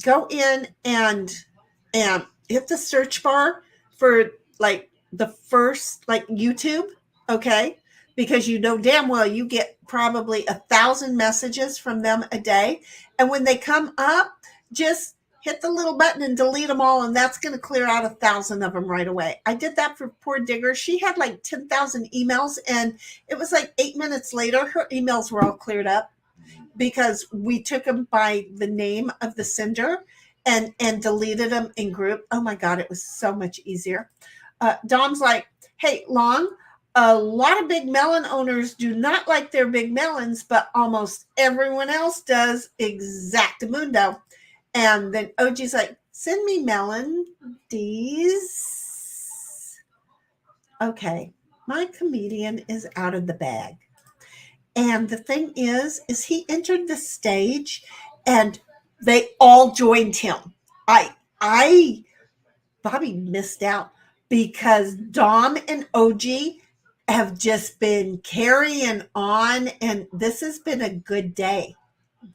Go in and hit the search bar for like the first like YouTube, okay? Because you know damn well you get probably 1,000 messages from them a day. And when they come up, just hit the little button and delete them all, and that's going to clear out 1,000 of them right away. I did that for poor Digger. She had like 10,000 emails, and it was like 8 minutes later, her emails were all cleared up because we took them by the name of the sender and deleted them in group. Oh my God, it was so much easier. Dom's like, hey, Long, a lot of big melon owners do not like their big melons, but almost everyone else does. Exactamundo. And then OG's like, send me melon D's. Okay, my comedian is out of the bag. And the thing is he entered the stage and they all joined him. Bobby missed out because Dom and OG have just been carrying on, and this has been a good day.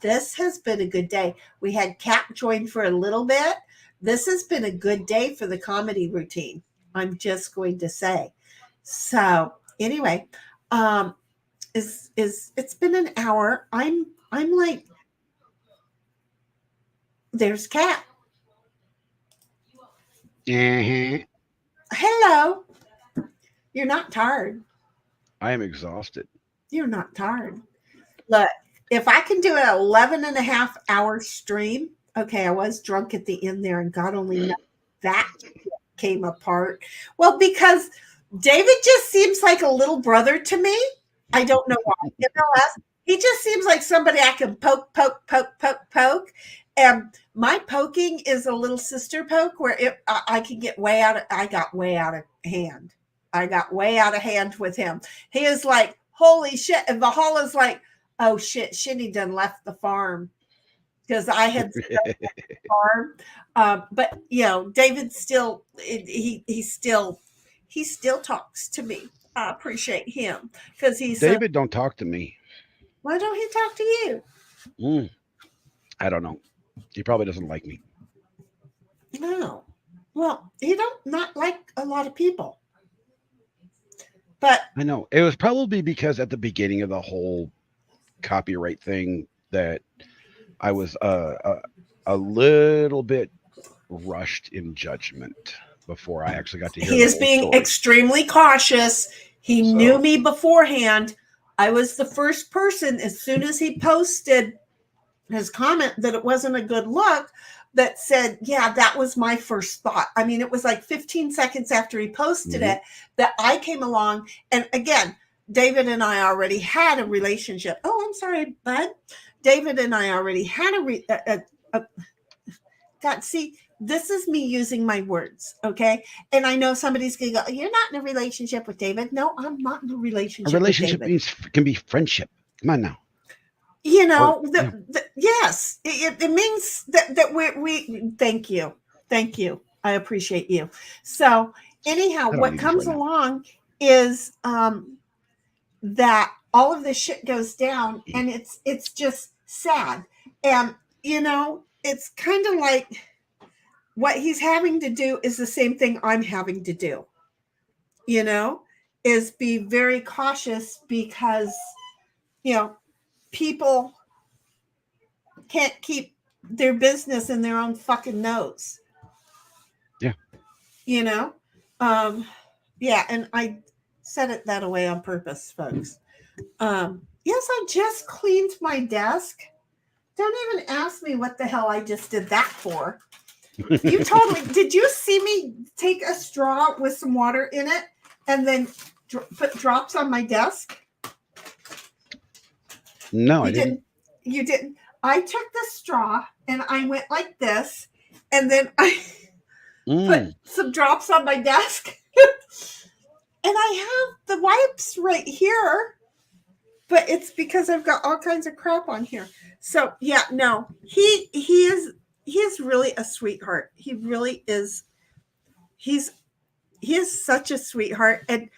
This has been a good day. We had Cap join for a little bit. This has been a good day for the comedy routine. I'm just going to say. So anyway, it's been an hour. I'm like, there's Cap. Hello. You're not tired. I am exhausted. You're not tired. Look, if I can do an 11 and a half hour stream, okay, I was drunk at the end there and God only knows that came apart. Well, because David just seems like a little brother to me. I don't know why. He just seems like somebody I can poke. And my poking is a little sister poke where I can get way out of, I got way out of hand. I got way out of hand with him. He is like, holy shit. And Valhalla's like, oh shit, Shinny done left the farm because I had the farm. But you know, David still, he still talks to me. I appreciate him because he's David don't talk to me. Why don't he talk to you? I don't know. He probably doesn't like me. No. Well, he don't not like a lot of people. But I know. It was probably because at the beginning of the whole copyright thing that I was a little bit rushed in judgment before I actually got to hear. He is being story. Extremely cautious. He knew me beforehand. I was the first person, as soon as he posted his comment that it wasn't a good look, that said, yeah, that was my first thought. I mean, it was like 15 seconds after he posted it that I came along. And again, David and I already had a relationship. Oh, I'm sorry, bud. David and I already had God, see, this is me using my words, okay? And I know somebody's going to go, you're not in a relationship with David. No, I'm not in a relationship with David. A relationship can be friendship. Come on now. You know, yes, it means that we thank you. I appreciate you. So anyhow, what comes along is that all of this shit goes down, and it's just sad. And you know, it's kind of like what he's having to do is the same thing I'm having to do. You know, is be very cautious because, you know, people can't keep their business in their own fucking nose. Yeah. You know? Yeah. And set it that way on purpose, folks. Yes, I just cleaned my desk. Don't even ask me what the hell I just did that for. You totally did. You see me take a straw with some water in it and then put drops on my desk? No, I didn't. You didn't. I took the straw and I went like this, and then I put some drops on my desk. And I have the wipes right here, but it's because I've got all kinds of crap on here. So yeah, no, he is really a sweetheart. He really is. He is such a sweetheart, and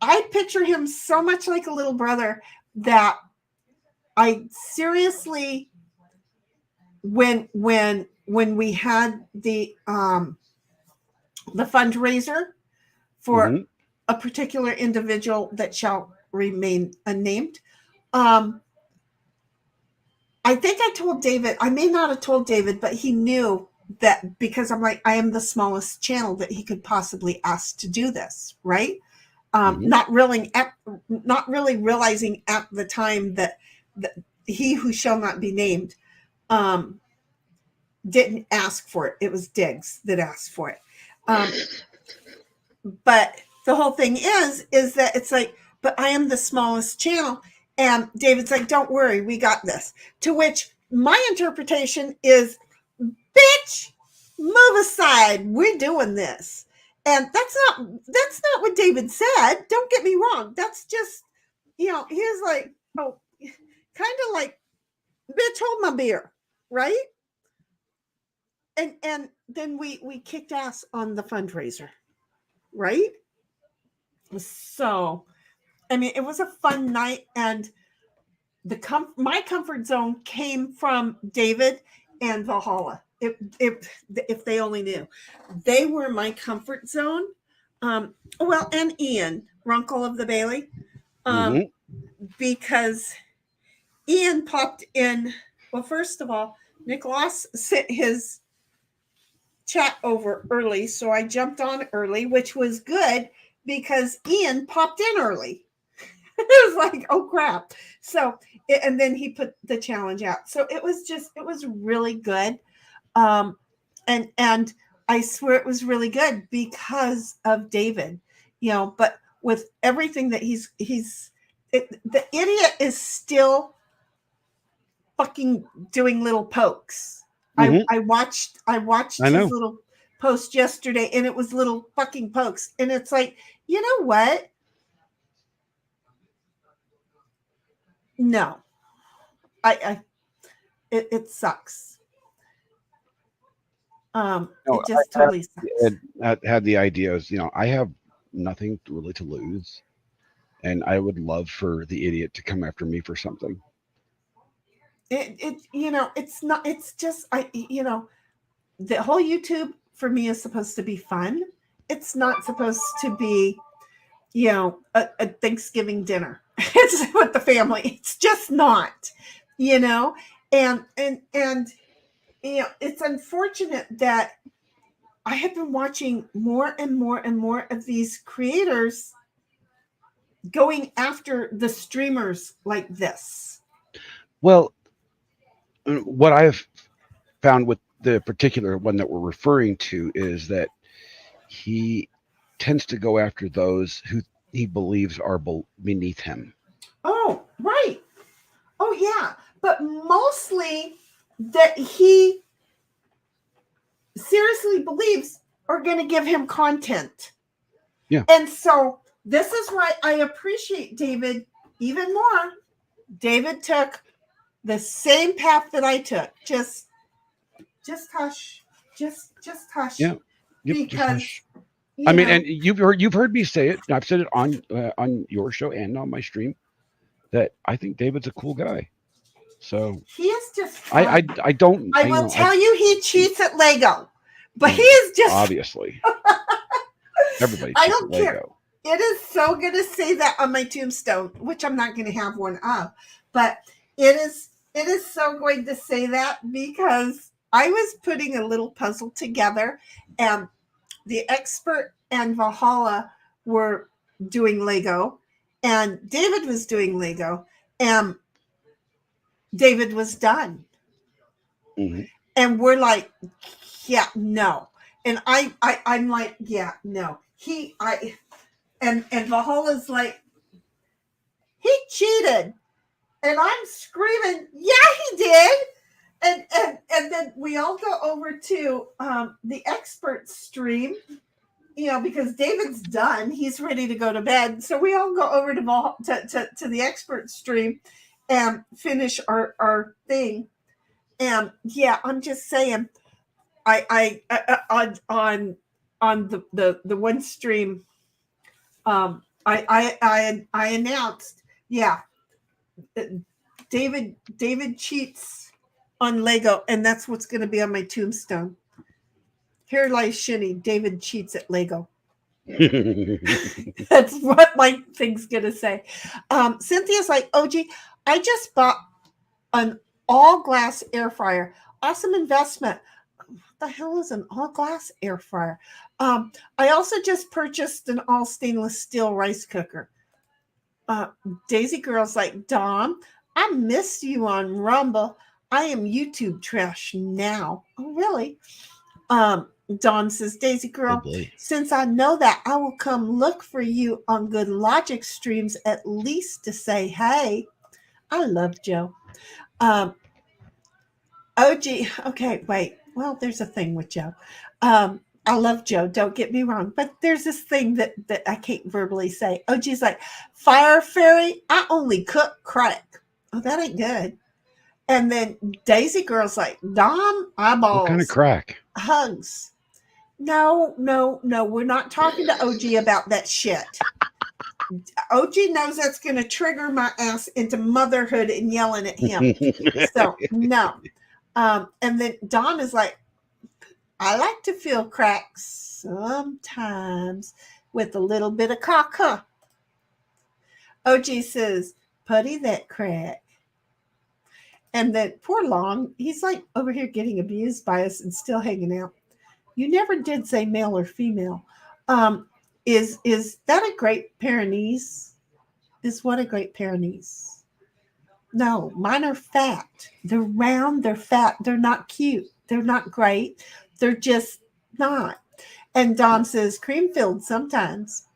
I picture him so much like a little brother that I seriously, when we had the fundraiser for a particular individual that shall remain unnamed, I think I told David, I may not have told David, but he knew that because I'm like, I am the smallest channel that he could possibly ask to do this, right? Not really realizing at the time that he who shall not be named didn't ask for it. It was Diggs that asked for it. But the whole thing is that it's like, but I am the smallest channel. And David's like, don't worry, we got this. To which my interpretation is, bitch, move aside. We're doing this. And that's not what David said. Don't get me wrong. That's just, he was like, oh, kind of like, bitch, hold my beer, right? And then we kicked ass on the fundraiser, right? So, I mean, it was a fun night, and my comfort zone came from David and Valhalla. If they only knew, they were my comfort zone. Well, and Ian Runkle of the Bailey, because Ian popped in. Well, first of all, Nicholas sent his chat over early, so I jumped on early, which was good because Ian popped in early. It was like, oh crap. So, and then he put the challenge out. So it was really good. And I swear it was really good because of David, but with everything that the idiot is still fucking doing little pokes. I watched his little post yesterday, and it was little fucking pokes. And it's like, you know what? No, it sucks. It just totally sucks. I had the ideas, I have nothing really to lose, and I would love for the idiot to come after me for something. It's not. It's just the whole YouTube for me is supposed to be fun. It's not supposed to be, a Thanksgiving dinner. It's with the family. It's just not, and it's unfortunate that I have been watching more and more and more of these creators going after the streamers like this. Well, what I've found with the particular one that we're referring to is that he tends to go after those who he believes are beneath him. Oh, right. Oh, yeah. But mostly that he seriously believes are going to give him content. Yeah. And so this is why I appreciate David even more. David took the same path that I took. Just hush. Just hush. Yeah. Yep, because hush. I mean, and you've heard me say it. I've said it on your show and on my stream that I think David's a cool guy. So he is just fun. I don't. I will tell you, he cheats at Lego, but he is just obviously. Everybody. I don't care. Lego. It is so good to say that on my tombstone, which I'm not going to have one of, but it is so going to say that because I was putting a little puzzle together, and the expert and Valhalla were doing Lego, and David was doing Lego, and David was done. Mm-hmm. And we're like, yeah, no. And I'm like, yeah, no. And Valhalla's like, he cheated. And I'm screaming, yeah, he did. And then we all go over to the expert stream, because David's done. He's ready to go to bed. So we all go over to the expert stream and finish our thing. And yeah, I'm just saying, I on the one stream, I announced, yeah, David cheats on Lego, and that's what's going to be on my tombstone. Here lies Shinny. David cheats at Lego. That's what my thing's going to say. Cynthia's like, OG, I just bought an all glass air fryer. Awesome investment. What the hell is an all glass air fryer? I also just purchased an all stainless steel rice cooker. Daisy Girl's like, Dom, I missed you on Rumble. I am YouTube trash now. Oh, really? Dawn says, Daisy Girl, since I know that, I will come look for you on Good Logic streams at least to say, hey, I love Joe. OG, okay, wait. Well, there's a thing with Joe. I love Joe, don't get me wrong, but there's this thing that I can't verbally say. OG's like, Fire Fairy, I only cook crack. Oh, that ain't good. And then Daisy Girl's like, Dom, eyeballs. What kind of crack? Hugs. No, we're not talking to OG about that shit. OG knows that's going to trigger my ass into motherhood and yelling at him. So, no. And then Dawn is like, I like to feel cracks sometimes with a little bit of cock, huh? OG says, putty that crack. And then poor Long, he's like over here getting abused by us and still hanging out. You never did say male or female. Is that a Great Pyrenees? Is what a Great Pyrenees? No, mine are fat. They're round, they're fat, they're not cute, they're not great, they're just not. And Dom says, cream filled sometimes.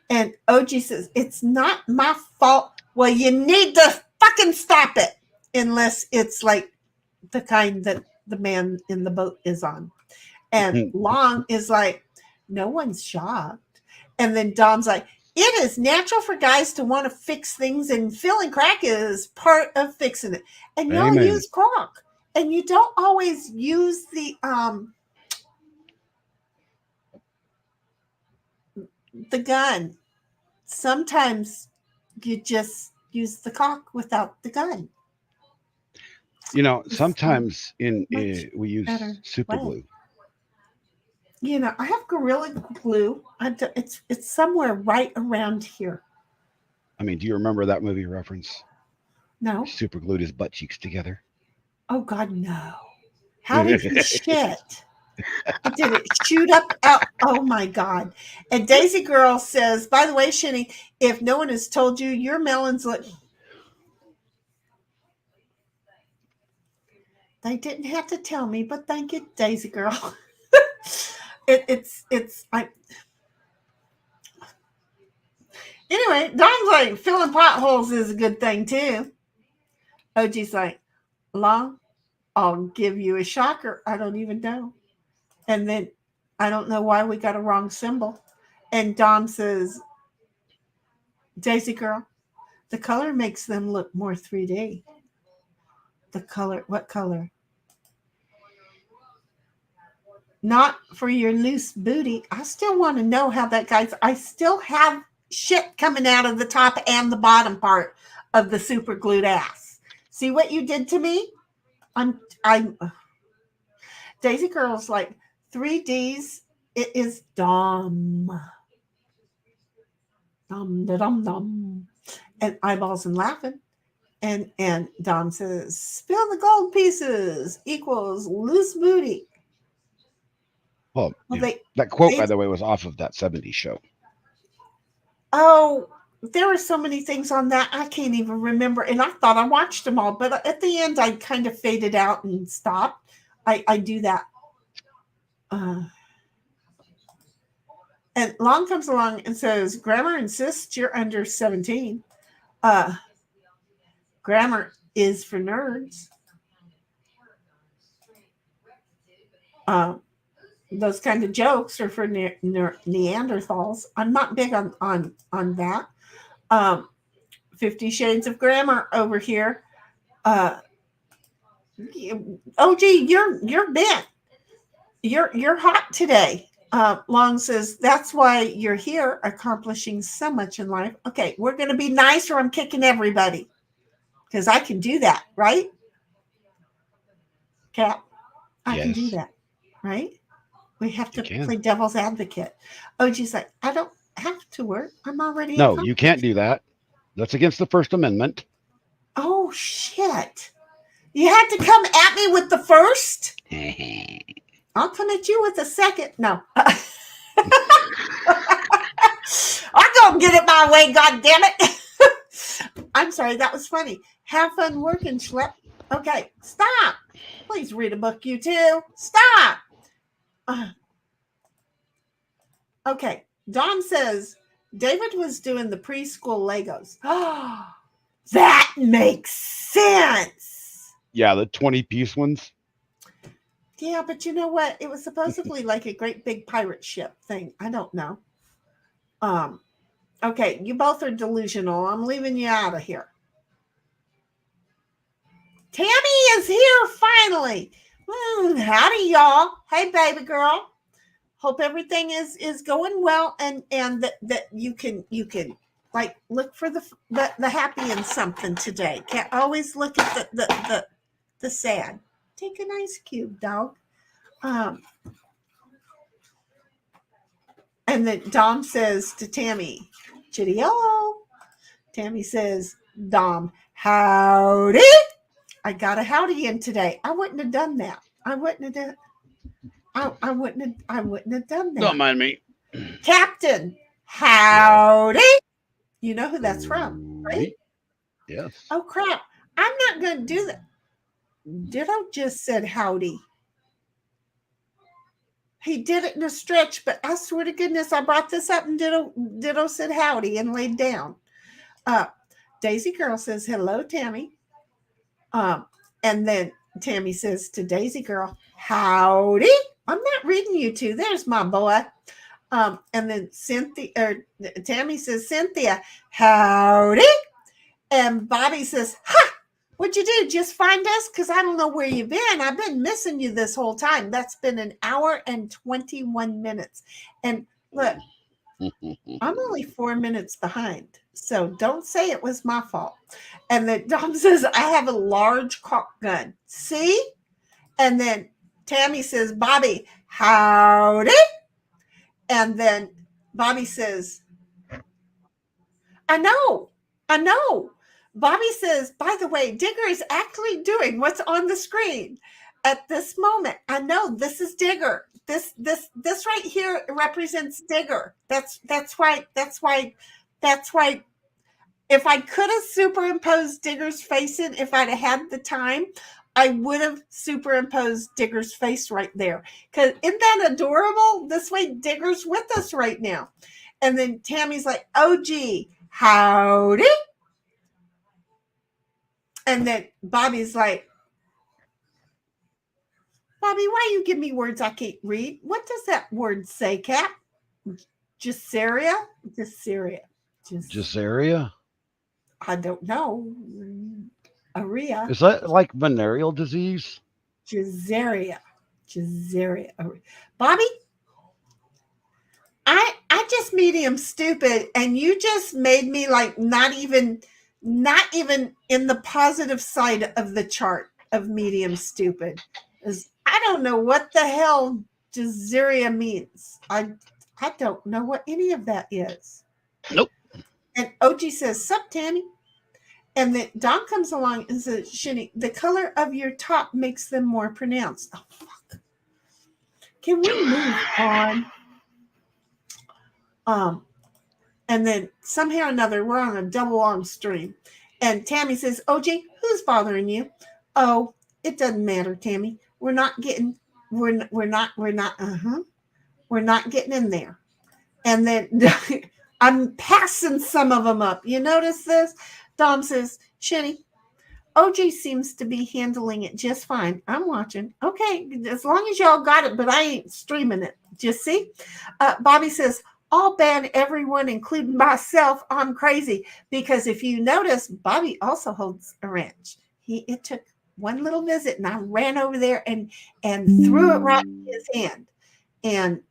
And OG says, it's not my fault. Well, you need to fucking stop it. Unless it's like the kind that the man in the boat is on. And Long is like, no one's shocked. And then Dom's like, it is natural for guys to want to fix things, and filling crack is part of fixing it. And y'all use caulk. And you don't always use the gun. Sometimes you just use the caulk without the gun. Sometimes we use super glue. I have Gorilla Glue. It's somewhere right around here. I mean, do you remember that movie reference? No. Super glued his butt cheeks together. Oh God, no! How did he shit? Did it shoot up out? Oh my God! And Daisy Girl says, by the way, Shinny, if no one has told you, your melons look. They didn't have to tell me, but thank you, Daisy Girl. Anyway, Don's like, filling potholes is a good thing too. OG's like, Long, I'll give you a shocker. I don't even know. And then I don't know why we got a wrong symbol. And Dom says, Daisy Girl, the color makes them look more 3D. The color, what color? Not for your loose booty. I still want to know how that guy's. I still have shit coming out of the top and the bottom part of the super glued ass. See what you did to me? I'm Daisy Girl's like 3Ds. It is dumb. Dum. And eyeballs and laughing. And Dom says, spill the gold pieces equals loose booty. Well, that quote, by the way, was off of that 70s show. Oh, there were so many things on that I can't even remember. And I thought I watched them all, but at the end I kind of faded out and stopped. I do that. Uh, and Long comes along and says, Grammar insists you're under 17. Uh, grammar is for nerds. Uh, those kind of jokes are for Neanderthals. I'm not big on that. 50 Shades of Grammar over here. OG, you're bent. You're hot today. Long says that's why you're here, accomplishing so much in life. Okay, we're going to be nice, or I'm kicking everybody because I can do that, right? Cap, I can do Yes. that, right? We have to You can. play devil's advocate. OG's like, I don't have to work. I'm already No, accomplished. you can't do that. That's against the First Amendment. Oh shit! You had to come at me with the first. I'll come at you with the second. No. I'm gonna get it my way, god damn it. I'm sorry, that was funny. Have fun working, Schlep. Okay, stop. Please read a book, you two. Stop. Okay, Dawn says David was doing the preschool Legos. That makes sense. Yeah, the 20-piece ones. Yeah, but you know what? It was supposedly like a great big pirate ship thing. I don't know. Okay, you both are delusional. I'm leaving you out of here. Tammy is here finally. Howdy, y'all. Hey, baby girl. Hope everything is going well, and that you can like look for the happy in something today. Can't always look at the sad. Take an ice cube, dog. And then Dom says to Tammy, Chitty-o. Tammy says, Dom, howdy. I got a howdy in today. I wouldn't have done that. I wouldn't have done that. Don't mind me. Captain, howdy. You know who that's from, right? Yes. Oh crap. I'm not gonna do that. Ditto just said howdy. He did it in a stretch, but I swear to goodness, I brought this up and Ditto said howdy and laid down. Daisy Girl says, hello, Tammy. And then Tammy says to Daisy Girl, howdy. I'm not reading you two. There's my boy. And then Tammy says, Cynthia, howdy. And Bobby says, ha, what'd you do? Just find us? Because I don't know where you've been. I've been missing you this whole time. That's been an hour and 21 minutes. And look, I'm only 4 minutes behind. So don't say it was my fault. And then Dom says, I have a large caulk gun. See? And then Tammy says, Bobby, howdy. And then Bobby says, I know. Bobby says, by the way, Digger is actually doing what's on the screen at this moment. I know this is Digger. This right here represents Digger. That's why if I could have superimposed Digger's face in, if I'd have had the time, I would have superimposed Digger's face right there. Because isn't that adorable? This way Digger's with us right now. And then Tammy's like, oh, gee, howdy. And then Bobby's like, Bobby, why you give me words I can't read? What does that word say, Cap? Gisaria? Gisaria? I don't know. Aria. Is that like venereal disease? Gisaria. Bobby, I just medium stupid, and you just made me like not even in the positive side of the chart of medium stupid. I don't know what the hell Gisaria means. I don't know what any of that is. Nope. And OG says, sup, Tammy? And then Don comes along and says, Shinny, the color of your top makes them more pronounced. Oh, fuck. Can we move on? And then somehow or another, we're on a double arm stream. And Tammy says, OG, who's bothering you? Oh, it doesn't matter, Tammy. We're not getting in there. And then I'm passing some of them up. You notice this? Dom says, Shinny, OG seems to be handling it just fine. I'm watching. Okay, as long as y'all got it, but I ain't streaming it. Just see? Bobby says, all bad, everyone, including myself. I'm crazy. Because if you notice, Bobby also holds a wrench. It took one little visit, and I ran over there and threw it right in his hand. And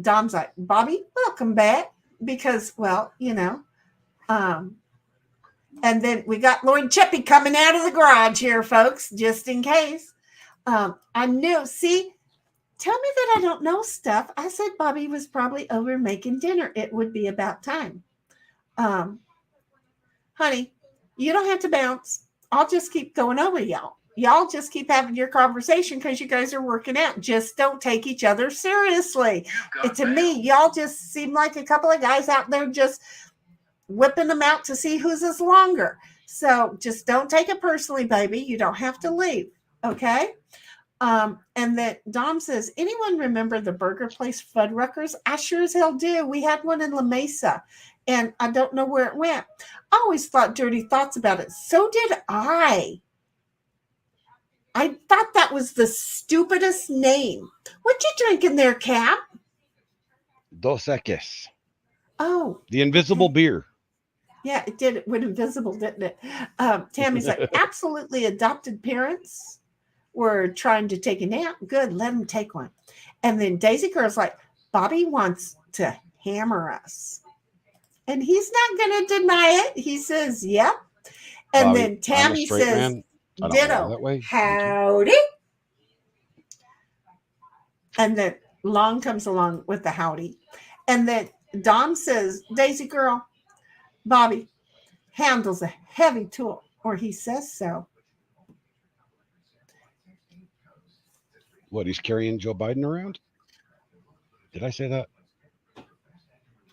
Dom's like, Bobby, welcome back. Because, well, and then we got Lord Chippy coming out of the garage here, folks, just in case. I knew. See, tell me that I don't know stuff. I said Bobby was probably over making dinner. It would be about time. Honey, you don't have to bounce. I'll just keep going over y'all. Y'all just keep having your conversation because you guys are working out. Just don't take each other seriously. To me, y'all just seem like a couple of guys out there just whipping them out to see whose is longer. So just don't take it personally, baby. You don't have to leave. Okay. And then Dom says, anyone remember the burger place Fuddruckers? I sure as hell do. We had one in La Mesa, and I don't know where it went. I always thought dirty thoughts about it. So did I. I thought that was the stupidest name. What you drinking there, Cap? Dos Equis. Oh. The invisible beer. Yeah, it did. It went invisible, didn't it? Tammy's like, absolutely adopted parents were trying to take a nap. Good, let them take one. And then Daisy Girl's like, Bobby wants to hammer us. And he's not going to deny it. He says, yep. And Bobby, then Tammy says, ditto, howdy. And then Long comes along with the howdy. And then Dom says, Daisy Girl, Bobby handles a heavy tool, or he says so. What, he's carrying Joe Biden around? Did I say that?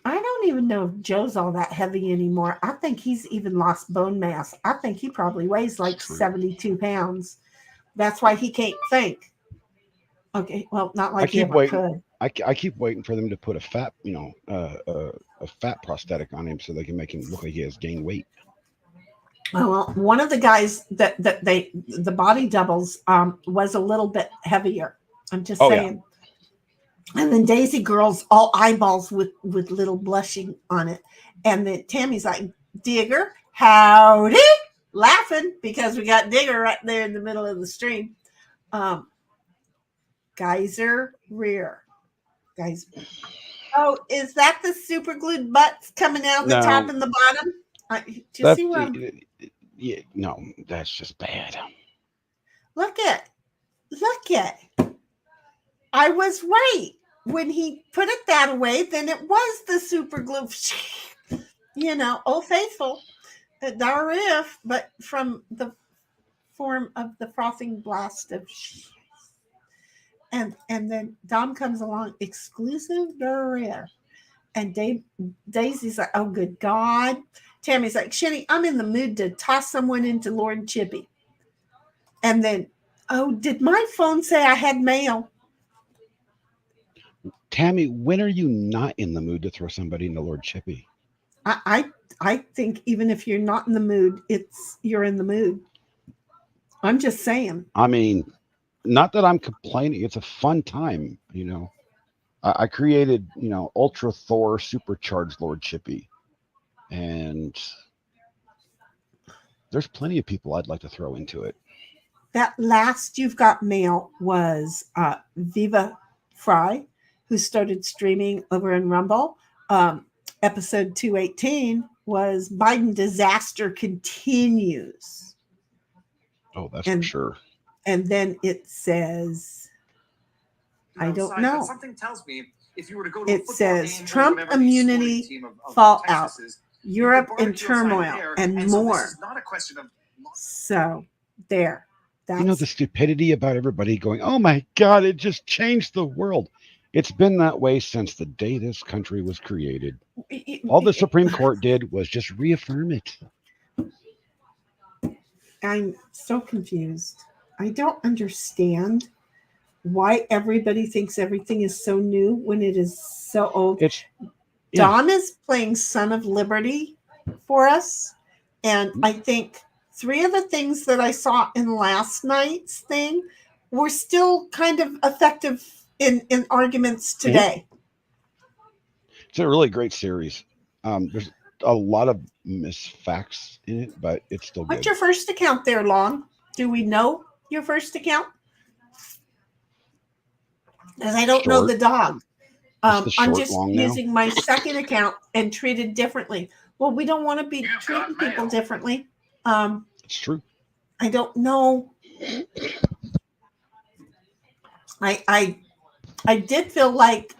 I don't even know if Joe's all that heavy anymore. I think he's even lost bone mass. I think he probably weighs like 72 pounds. That's why he can't think. Okay, well, not like he ever could. I keep waiting for them to put a fat, a fat prosthetic on him so they can make him look like he has gained weight. Well, one of the guys that the body doubles was a little bit heavier. I'm just saying. Yeah. And then Daisy Girl's all eyeballs with little blushing on it. And then Tammy's like, Digger, howdy, laughing because we got Digger right there in the middle of the stream. Geyser rear. Guys. Oh, is that the super glued butts coming out the top and the bottom? Do you see where yeah, no, that's just bad. Look at. I was right. When he put it that way, then it was the super glue. Old Faithful, Darif, but from the form of the frothing blast of. And then Dom comes along, exclusive Darif. And Daisy's like, oh, good God. Tammy's like, Shinny, I'm in the mood to toss someone into Lord Chippy. And then, oh, did my phone say I had mail? Tammy, when are you not in the mood to throw somebody into Lord Chippy? I think even if you're not in the mood, you're in the mood. I'm just saying. I mean, not that I'm complaining. It's a fun time, I created, Ultra Thor Supercharged Lord Chippy. And there's plenty of people I'd like to throw into it. That last You've Got Mail was Viva Fry, who started streaming over in Rumble. Episode 218 was Biden Disaster Continues. Oh, that's for sure. And then it says, I don't know. Something tells me if you were to go to it says Trump immunity fallout, Europe in turmoil, and more. This is not a question of. So there. The stupidity about everybody going, oh my God, it just changed the world. It's been that way since the day this country was created. All the Supreme Court did was just reaffirm it. I'm so confused. I don't understand why everybody thinks everything is so new when it is so old. It's Don is playing Son of Liberty for us. And I think 3 of the things that I saw in last night's thing were still kind of effective in arguments today. It's a really great series. There's a lot of misfacts in it, but it's still good. What's your first account there, Long? Do we know your first account? Because I don't know the dog. I'm just using my second account and treated differently. Well, we don't want to be treating people differently. It's true. I don't know. I did feel like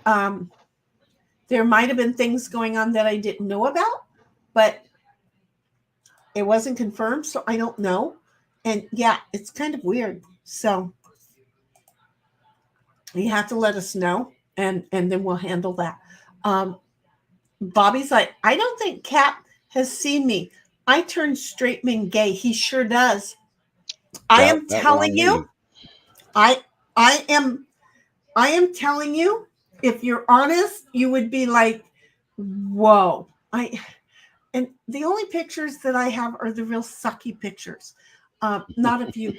there might have been things going on that I didn't know about, but it wasn't confirmed, so I don't know. And yeah, it's kind of weird. So you have to let us know, and then we'll handle that. Bobby's like, I don't think Cap has seen me. I turned straight man gay. He sure does. I am telling you. I am telling you, if you're honest, you would be like, whoa. And the only pictures that I have are the real sucky pictures. Not of you,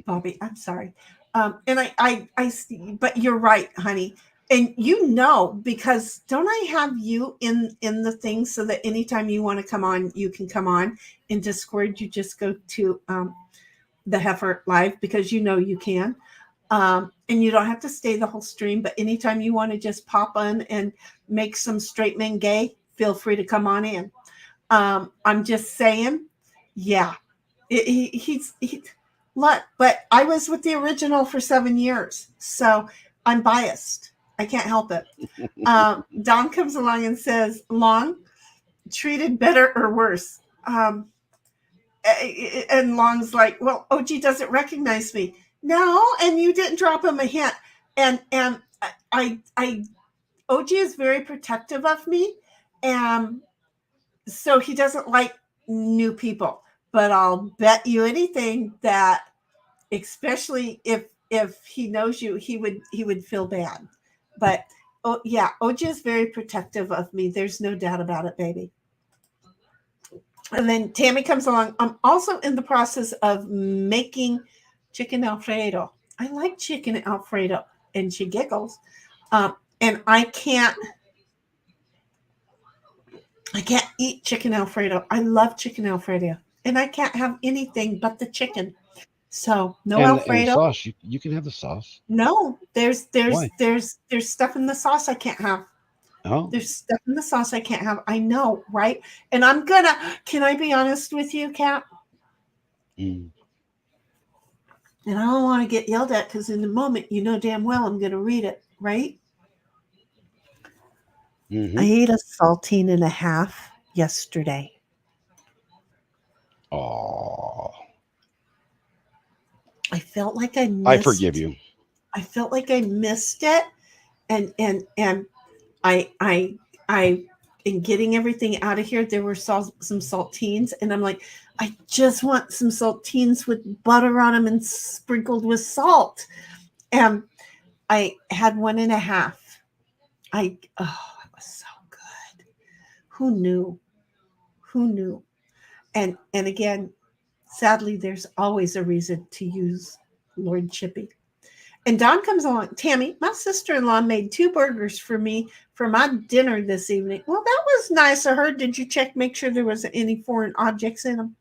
Bobby. I'm sorry. And I see, but you're right, honey. And you know, because don't I have you in the thing so that anytime you want to come on, you can come on. In Discord, you just go to the Heifer Live because you know you can. And you don't have to stay the whole stream, but anytime you want to just pop on and make some straight men gay, feel free to come on in. I'm just saying, yeah, but I was with the original for 7 years, so I'm biased. I can't help it. Don comes along and says, Long, treated better or worse? And Long's like, well, OG doesn't recognize me. No, and you didn't drop him a hint. And I OG is very protective of me. And so he doesn't like new people. But I'll bet you anything that, especially if he knows you, he would feel bad. But oh yeah, OG is very protective of me. There's no doubt about it, baby. And then Tammy comes along. I'm also in the process of making chicken Alfredo. I like chicken Alfredo, and she giggles. And I can't eat chicken Alfredo. I love chicken Alfredo, and I can't have anything but the chicken. So no Alfredo. And sauce. You can have the sauce. No, there's stuff in the sauce I can't have. Oh. There's stuff in the sauce I can't have. I know, right? And can I be honest with you, Cap? And I don't want to get yelled at because in the moment, you know damn well I'm going to read it, right? Mm-hmm. I ate a saltine and a half yesterday. Oh. I felt like I missed. I forgive you. I felt like I missed it, and I in getting everything out of here, there were some saltines, and I'm like, I just want some saltines with butter on them and sprinkled with salt. And I had 1.5. It was so good. Who knew? And again, sadly, there's always a reason to use Lord Chippy. And Don comes along. Tammy, my sister-in-law made 2 burgers for me for my dinner this evening. Well, that was nice of her. Did you make sure there wasn't any foreign objects in them?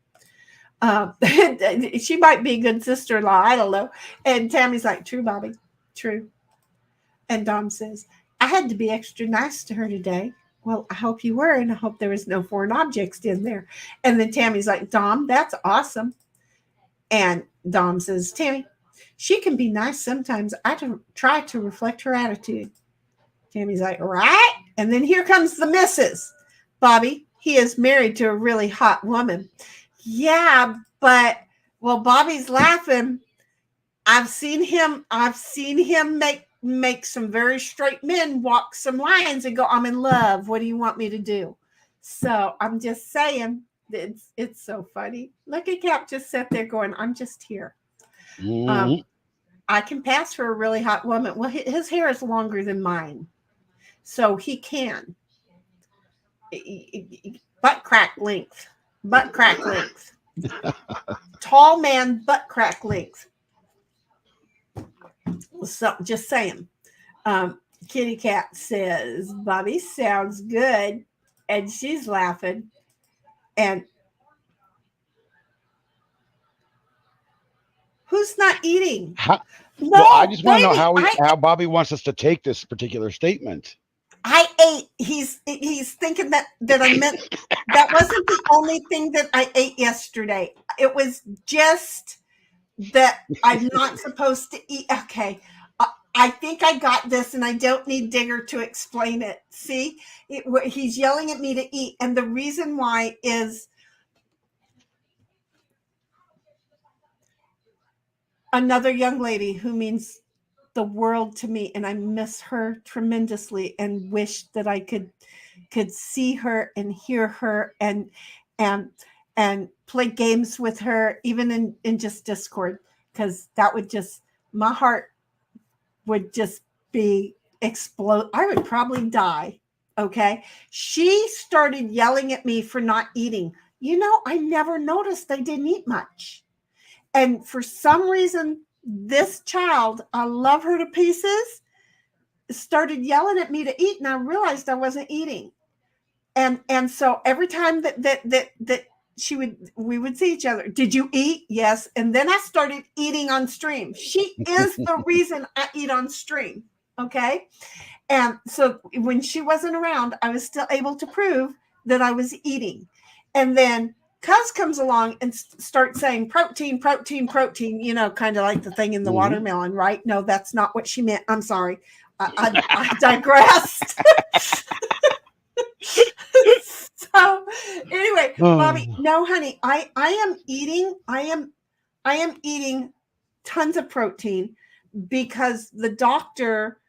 She might be a good sister-in-law. I don't know. And Tammy's like, true, Bobby, true. And Don says, I had to be extra nice to her today. Well, I hope you were, and I hope there was no foreign objects in there. And then Tammy's like, Dom, that's awesome. And Dom says, Tammy, she can be nice sometimes. I try to reflect her attitude. Tammy's like, right? And then here comes the missus. Bobby, he is married to a really hot woman. Yeah, well, Bobby's laughing. I've seen him make make some very straight men walk some lines and go, I'm in love. What do you want me to do? So I'm just saying, it's so funny. Look at Cap just sat there going, I'm just here. Mhm. I can pass for a really hot woman. Well, his hair is longer than mine, so he can. Butt crack length. Butt crack length. Tall man, butt crack length. So just saying. Kitty Cat says, Bobby sounds good. And she's laughing. And who's not eating? How, No, well, I just want to know baby, how Bobby wants us to take this particular statement. I ate. He's thinking that I meant that wasn't the only thing that I ate yesterday. It was just that I'm not supposed to eat. Okay. I think I got this, and I don't need Digger to explain it. See, he's yelling at me to eat. And the reason why is another young lady who means the world to me, and I miss her tremendously and wish that I could see her and hear her and play games with her, even in just Discord, because that would just, my heart would just be explode. I would probably die. Okay. She started yelling at me for not eating. I never noticed I didn't eat much. And for some reason, this child, I love her to pieces, started yelling at me to eat, and I realized I wasn't eating. And so every time that we would see each other, did you eat? Yes. And then I started eating on stream. She is the reason I eat on stream. Okay. And so when she wasn't around, I was still able to prove that I was eating. And then Cuz comes along and starts saying protein, protein, protein, kind of like the thing in the watermelon, right? No, that's not what she meant. I'm sorry. I digressed. So anyway, Bobby, no, honey, I am eating. I am eating tons of protein because the doctor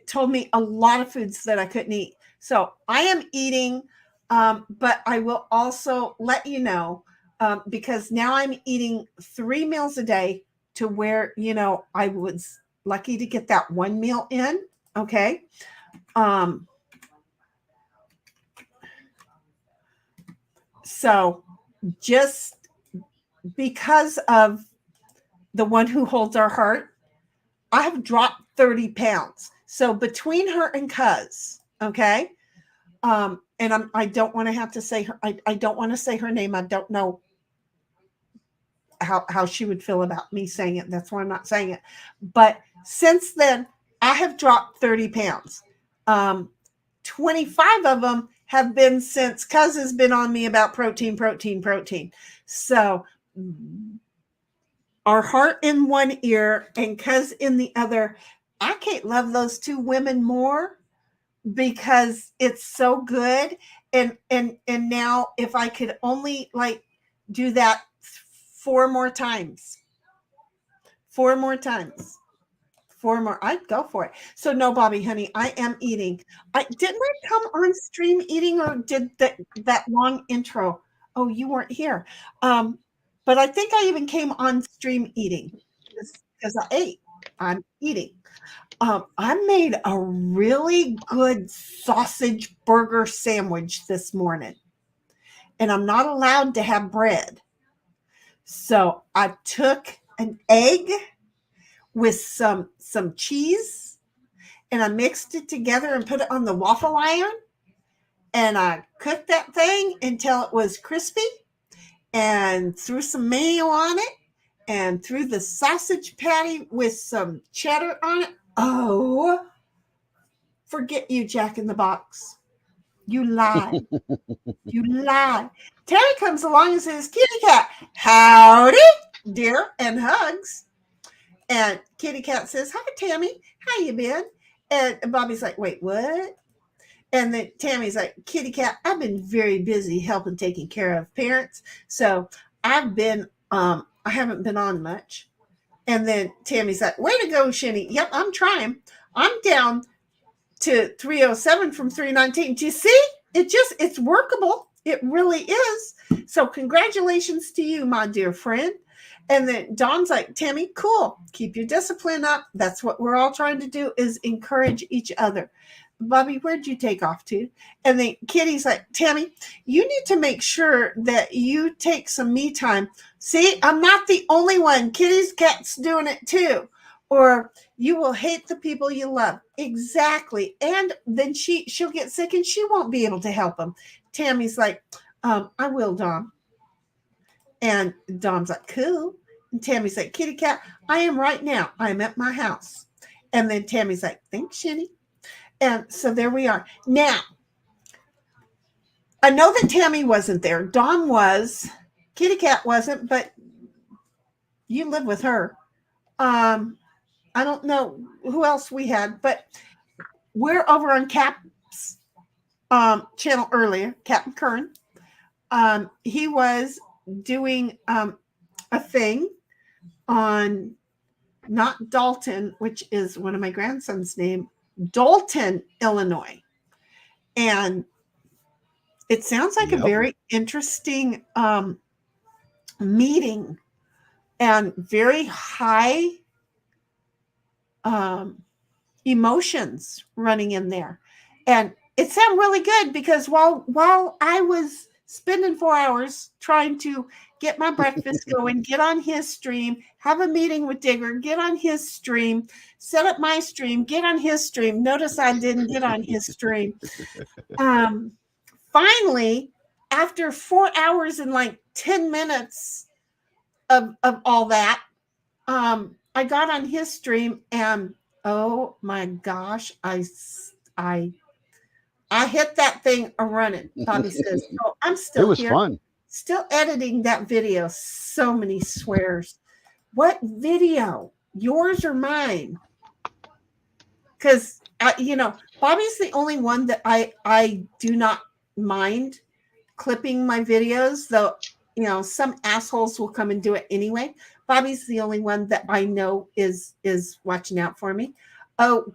told me a lot of foods that I couldn't eat. So I am eating, but I will also let you know, because now I'm eating 3 meals a day to where, I was lucky to get that one meal in. Okay. So just because of the one who holds our heart, I have dropped 30 pounds. So between her and Cuz, okay. And I don't want to have to say her. I don't want to say her name. I don't know how she would feel about me saying it. That's why I'm not saying it. But since then, I have dropped 30 pounds. 25 of them have been since Cuz has been on me about protein. So our heart in one ear and Cuz in the other. I can't love those two women more because it's so good. And now if I could only do that 4 more times, I'd go for it. So no, Bobby, honey, I am eating. Didn't I come on stream eating, or did that long intro? Oh, you weren't here. But I think I even came on stream eating because I ate. I'm eating. I made a really good sausage burger sandwich this morning, and I'm not allowed to have bread. So I took an egg with some cheese, and I mixed it together and put it on the waffle iron, and I cooked that thing until it was crispy, and threw some mayo on it, and threw the sausage patty with some cheddar on it. Oh, forget you, Jack in the Box. You lied. You lied. Terry comes along and says, Kitty Cat, howdy, dear, and hugs. And Kitty Cat says, hi, Tammy. How you been? And Bobby's like, wait, what? And then Tammy's like, Kitty Cat, I've been very busy helping taking care of parents. So I've been, I haven't been on much. And then Tammy's like, way to go, Shinny. Yep, I'm trying. I'm down to 307 from 319. Do you see? It's workable. It really is. So congratulations to you, my dear friend. And then Dawn's like, Tammy, cool. Keep your discipline up. That's what we're all trying to do, is encourage each other. Bobby, where'd you take off to? And then Kitty's like, Tammy, you need to make sure that you take some me time. See, I'm not the only one. Kitty's cat's doing it too. Or you will hate the people you love. Exactly. And then she'll get sick and she won't be able to help them. Tammy's like, I will, Dom. And Dom's like, cool. And Tammy's like, kitty cat, I am right now. I'm at my house. And then Tammy's like, thanks, Shinny. And so there we are. Now, I know that Tammy wasn't there. Dom was. Kitty cat wasn't, but you live with her. I don't know who else we had, but we're over on Cap's channel earlier, Captain Curran. He was doing a thing on not Dalton, which is one of my grandson's name, Dalton, Illinois. And it sounds like a very interesting meeting and very high emotions running in there. And it sounded really good because while I was spending 4 hours trying to get my breakfast going, get on his stream, have a meeting with Digger, get on his stream, set up my stream, get on his stream. Notice I didn't get on his stream. Finally, after 4 hours and like 10 minutes of all that, I got on his stream and oh my gosh, I hit that thing a running. Bobby says, "Oh, I'm still It was here, fun. still editing that video." So many swears. What video? Yours or mine? Because Bobby's the only one that I do not mind clipping my videos, though some assholes will come and do it anyway. Bobby's the only one that I know is watching out for me. Oh,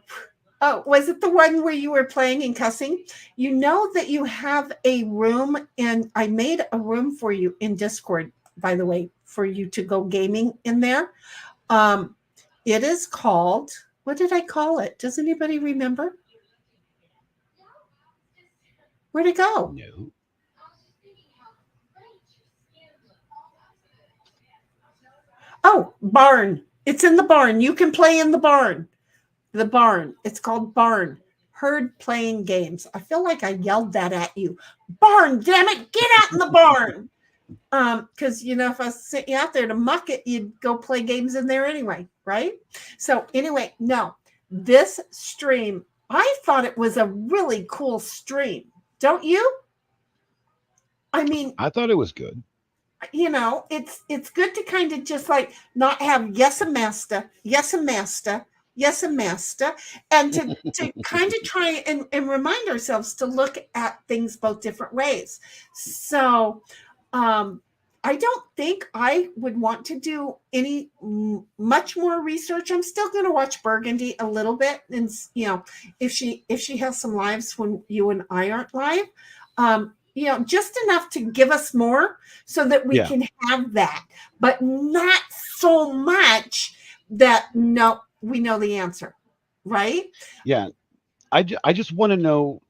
was it the one where you were playing and cussing? You know that you have a room, and I made a room for you in Discord, by the way, for you to go gaming in there. It is called, what did I call it? Does anybody remember? Where'd it go? No. Oh, barn. It's in the barn. You can play in the barn. The barn. It's called Barn. Herd playing games. I feel like I yelled that at you. Barn, damn it, get out in the barn. Because if I sent you out there to muck it, you'd go play games in there anyway, right? So anyway, no. This stream, I thought it was a really cool stream. Don't you? I mean, I thought it was good. It's good to kind of just like not have yes and master, yes and master, yes and master, and to kind of try and remind ourselves to look at things both different ways. So I don't think I would want to do any much more research. I'm still going to watch Burgundy a little bit, and if she has some lives when you and I aren't live, just enough to give us more so that we can have that, but not so much that we know the answer, right? Yeah. I just want to know,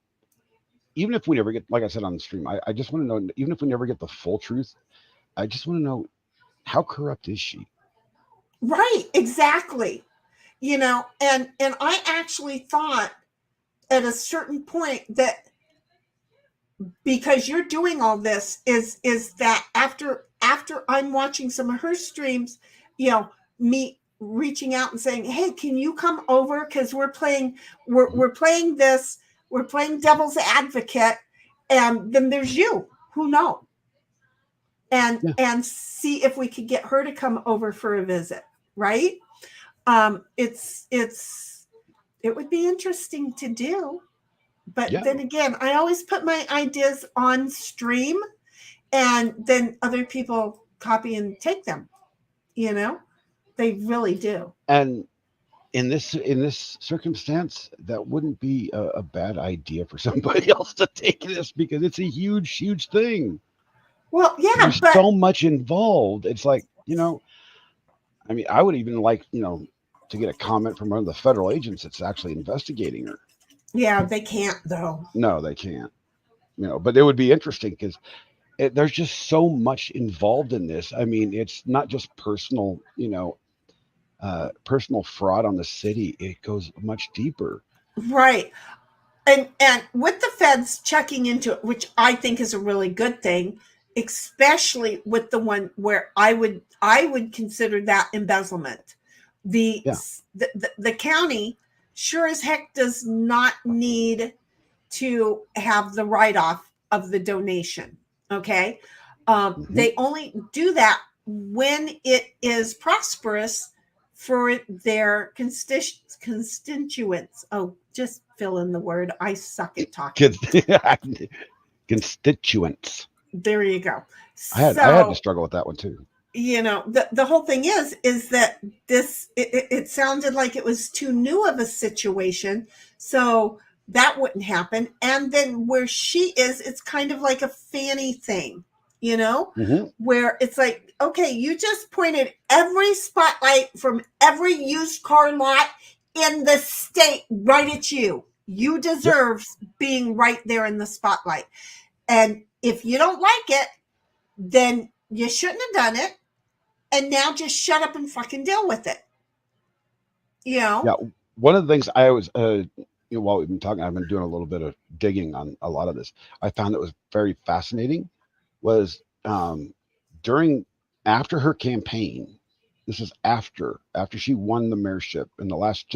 even if we never get, like I said on the stream, I just want to know, even if we never get the full truth, I just want to know, how corrupt is she? Right, exactly. And I actually thought at a certain point that because you're doing all this is that after I'm watching some of her streams, me reaching out and saying, hey, can you come over? Because we're playing this, we're playing devil's advocate, and then there's you who know. And see if we could get her to come over for a visit, right? It would be interesting to do. But then again, I always put my ideas on stream and then other people copy and take them, They really do. And in this circumstance, that wouldn't be a bad idea for somebody else to take this, because it's a huge thing. Well, yeah, There's but so much involved. It's like, I mean, I would even like, to get a comment from one of the federal agents that's actually investigating her. yeah, they can't though. No, they can't. But it would be interesting because there's just so much involved in this. I mean, it's not just personal, personal fraud on the city. It goes much deeper. Right. And with the feds checking into it, which I think is a really good thing, especially with the one where I would consider that embezzlement. The Yeah. the county sure as heck does not need to have the write-off of the donation. Okay. They only do that when it is prosperous for their constituents. Oh, just fill in the word. I suck at talking. Constituents. There you go. I had to struggle with that one too. The whole thing is that this it sounded like it was too new of a situation, so that wouldn't happen. And then where she is, it's kind of like a fanny thing, where it's like, okay, you just pointed every spotlight from every used car lot in the state right at you. You deserve being right there in the spotlight. And if you don't like it, then you shouldn't have done it. And now just shut up and fucking deal with it. Yeah. One of the things I was, while we've been talking, I've been doing a little bit of digging on a lot of this. I found that was very fascinating was after her campaign. This is after she won the mayorship in the last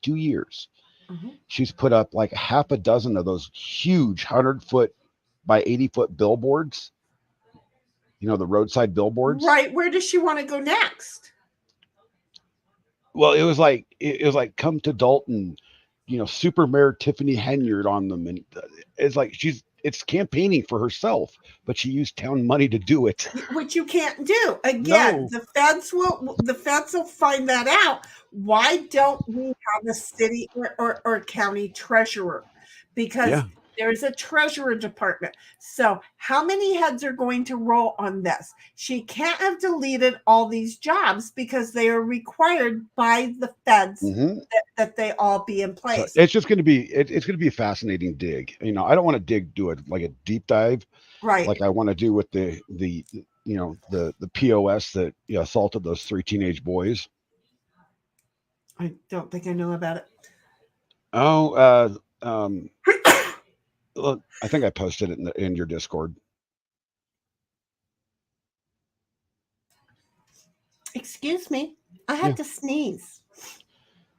2 years. Mm-hmm. She's put up like half a dozen of those huge 100-foot by 80-foot billboards. The roadside billboards. Right. Where does she want to go next? Well, it was like come to Dalton, Super Mayor Tiffany Henyard on them, and it's like it's campaigning for herself, but she used town money to do it, which you can't do. Again, no. The feds will find that out. Why don't we have a city or county treasurer? Because there's a treasurer department. So how many heads are going to roll on this? She can't have deleted all these jobs because they are required by the feds that they all be in place. So it's just going to be it's going to be a fascinating dig. I don't want to do it like a deep dive, right? Like I want to do with the POS that assaulted those 3 teenage boys. I don't think I know about it. Oh, look, I think I posted it in your Discord. Excuse me, I had to sneeze.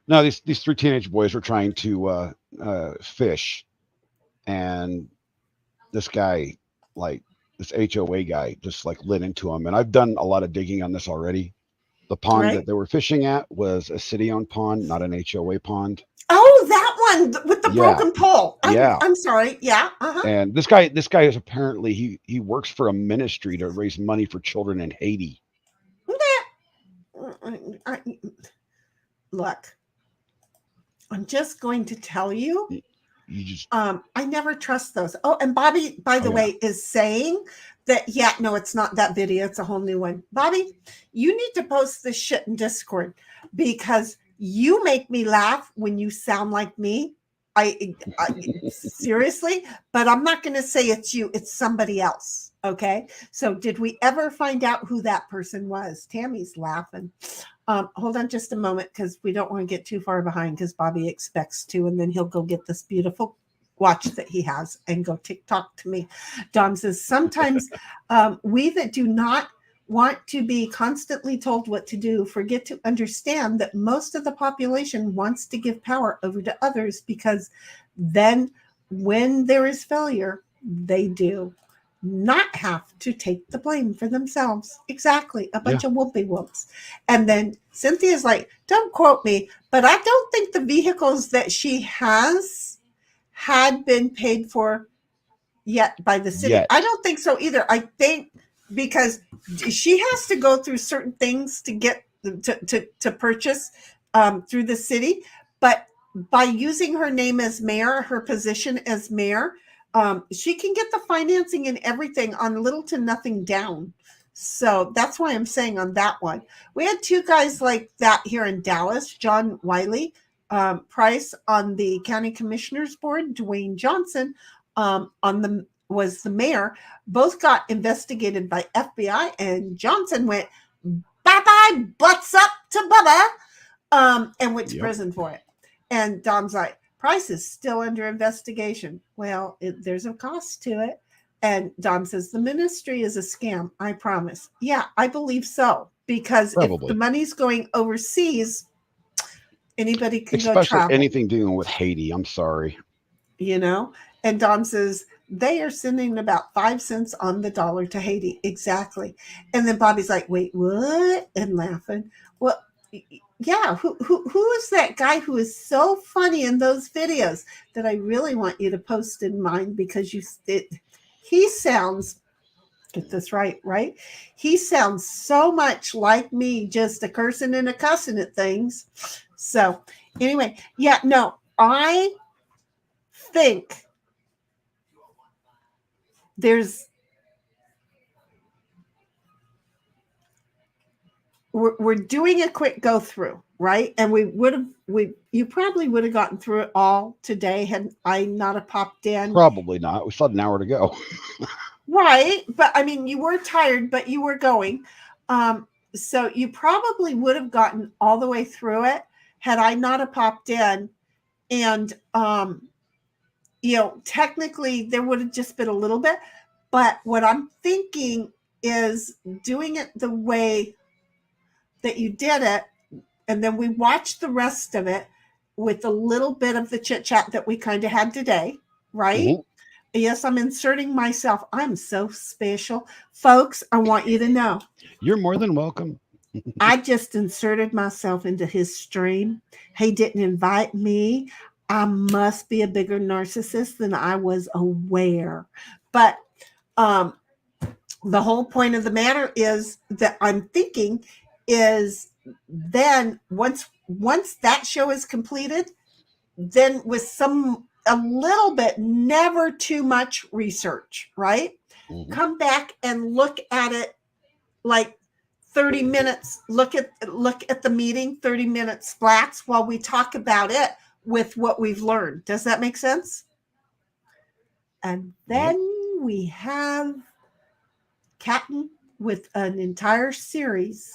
No, these 3 teenage boys were trying to fish, and this guy, like this HOA guy, just like lit into them. And I've done a lot of digging on this already. The pond that they were fishing at was a city-owned pond, not an HOA pond. Oh, that one with the broken pole. I'm sorry. Yeah. Uh-huh. And this guy is apparently he works for a ministry to raise money for children in Haiti. Look, I'm just going to tell you. I never trust those. Oh, and Bobby, by the way, is saying that, no, it's not that video. It's a whole new one. Bobby, you need to post this shit in Discord because you make me laugh when you sound like me. I seriously, but I'm not going to say it's you. It's somebody else. Okay. So did we ever find out who that person was? Tammy's laughing. Hold on just a moment because we don't want to get too far behind because Bobby expects to, and then he'll go get this beautiful watch that he has and go TikTok to me. Dom says, sometimes we that do not want to be constantly told what to do forget to understand that most of the population wants to give power over to others because then when there is failure, they do not have to take the blame for themselves. Exactly. A bunch of whoopie whoops. And then Cynthia's like, don't quote me, but I don't think the vehicles that she has had been paid for yet by the city. I don't think so either. I think because she has to go through certain things to get to purchase through the city, but by using her name as mayor, her position as mayor, she can get the financing and everything on little to nothing down. So that's why I'm saying on that one. We had two guys like that here in Dallas, John Wiley Price on the county commissioners board, Dwayne Johnson was the mayor. Both got investigated by FBI, and Johnson went bye-bye, butts up to Bubba, and went to prison for it. And Dom's like, Price is still under investigation. Well, there's a cost to it. And Dom says, the ministry is a scam, I promise. Yeah, I believe so. Because if the money's going overseas, anybody can go travel. Especially anything dealing with Haiti. I'm sorry. And Dom says, they are sending about 5 cents on the dollar to Haiti. Exactly. And then Bobby's like, wait, what? And laughing. Well, yeah, who is that guy who is so funny in those videos that I really want you to post in mine, because he sounds, get this right? He sounds so much like me, just a cursing and a cussing at things. So anyway, yeah, no, I think we're doing a quick go through, right? And you probably would have gotten through it all today had I not have popped in. Probably not. We still had an hour to go. Right. But I mean, you were tired, but you were going. So you probably would have gotten all the way through it had I not have popped in. And, technically there would have just been a little bit. But what I'm thinking is doing it the way that you did it, and then we watched the rest of it with a little bit of the chit chat that we kind of had today, right? Mm-hmm. Yes, I'm inserting myself. I'm so special. Folks, I want you to know. You're more than welcome. I just inserted myself into his stream. He didn't invite me. I must be a bigger narcissist than I was aware. But the whole point of the matter is that I'm thinking is then once that show is completed, then with a little bit, never too much research, right? Mm-hmm. Come back and look at it like 30 minutes. Look at the meeting, 30 minutes splats while we talk about it with what we've learned. Does that make sense? And then we have Chattin with an entire series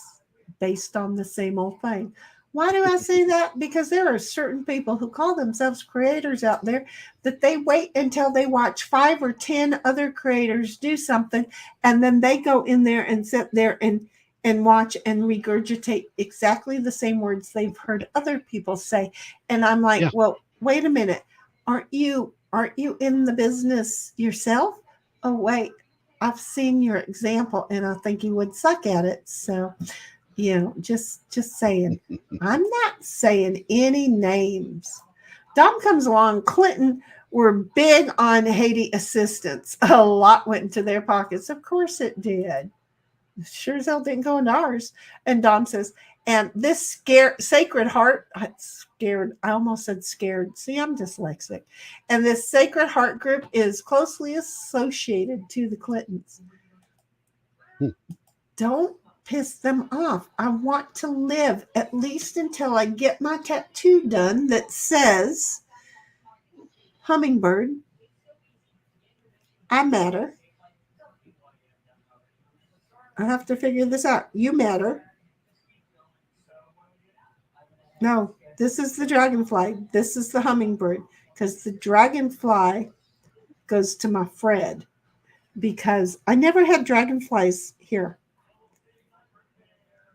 based on the same old thing. Why do I say that? Because there are certain people who call themselves creators out there that they wait until they watch 5 or 10 other creators do something, and then they go in there and sit there and watch and regurgitate exactly the same words they've heard other people say. And I'm like, well, wait a minute. Aren't you in the business yourself? Oh, wait, I've seen your example and I think you would suck at it. So, just saying. I'm not saying any names. Dom comes along. Clinton were big on Haiti assistance. A lot went into their pockets. Of course it did. Sure as hell didn't go into ours. And Dom says, and this Sacred Heart, I almost said scared. See, I'm dyslexic. And this Sacred Heart group is closely associated to the Clintons. Don't piss them off. I want to live at least until I get my tattoo done that says hummingbird, I matter. I have to figure this out. You matter. No, this is the dragonfly. This is the hummingbird, because the dragonfly goes to my Fred, because I never had dragonflies here.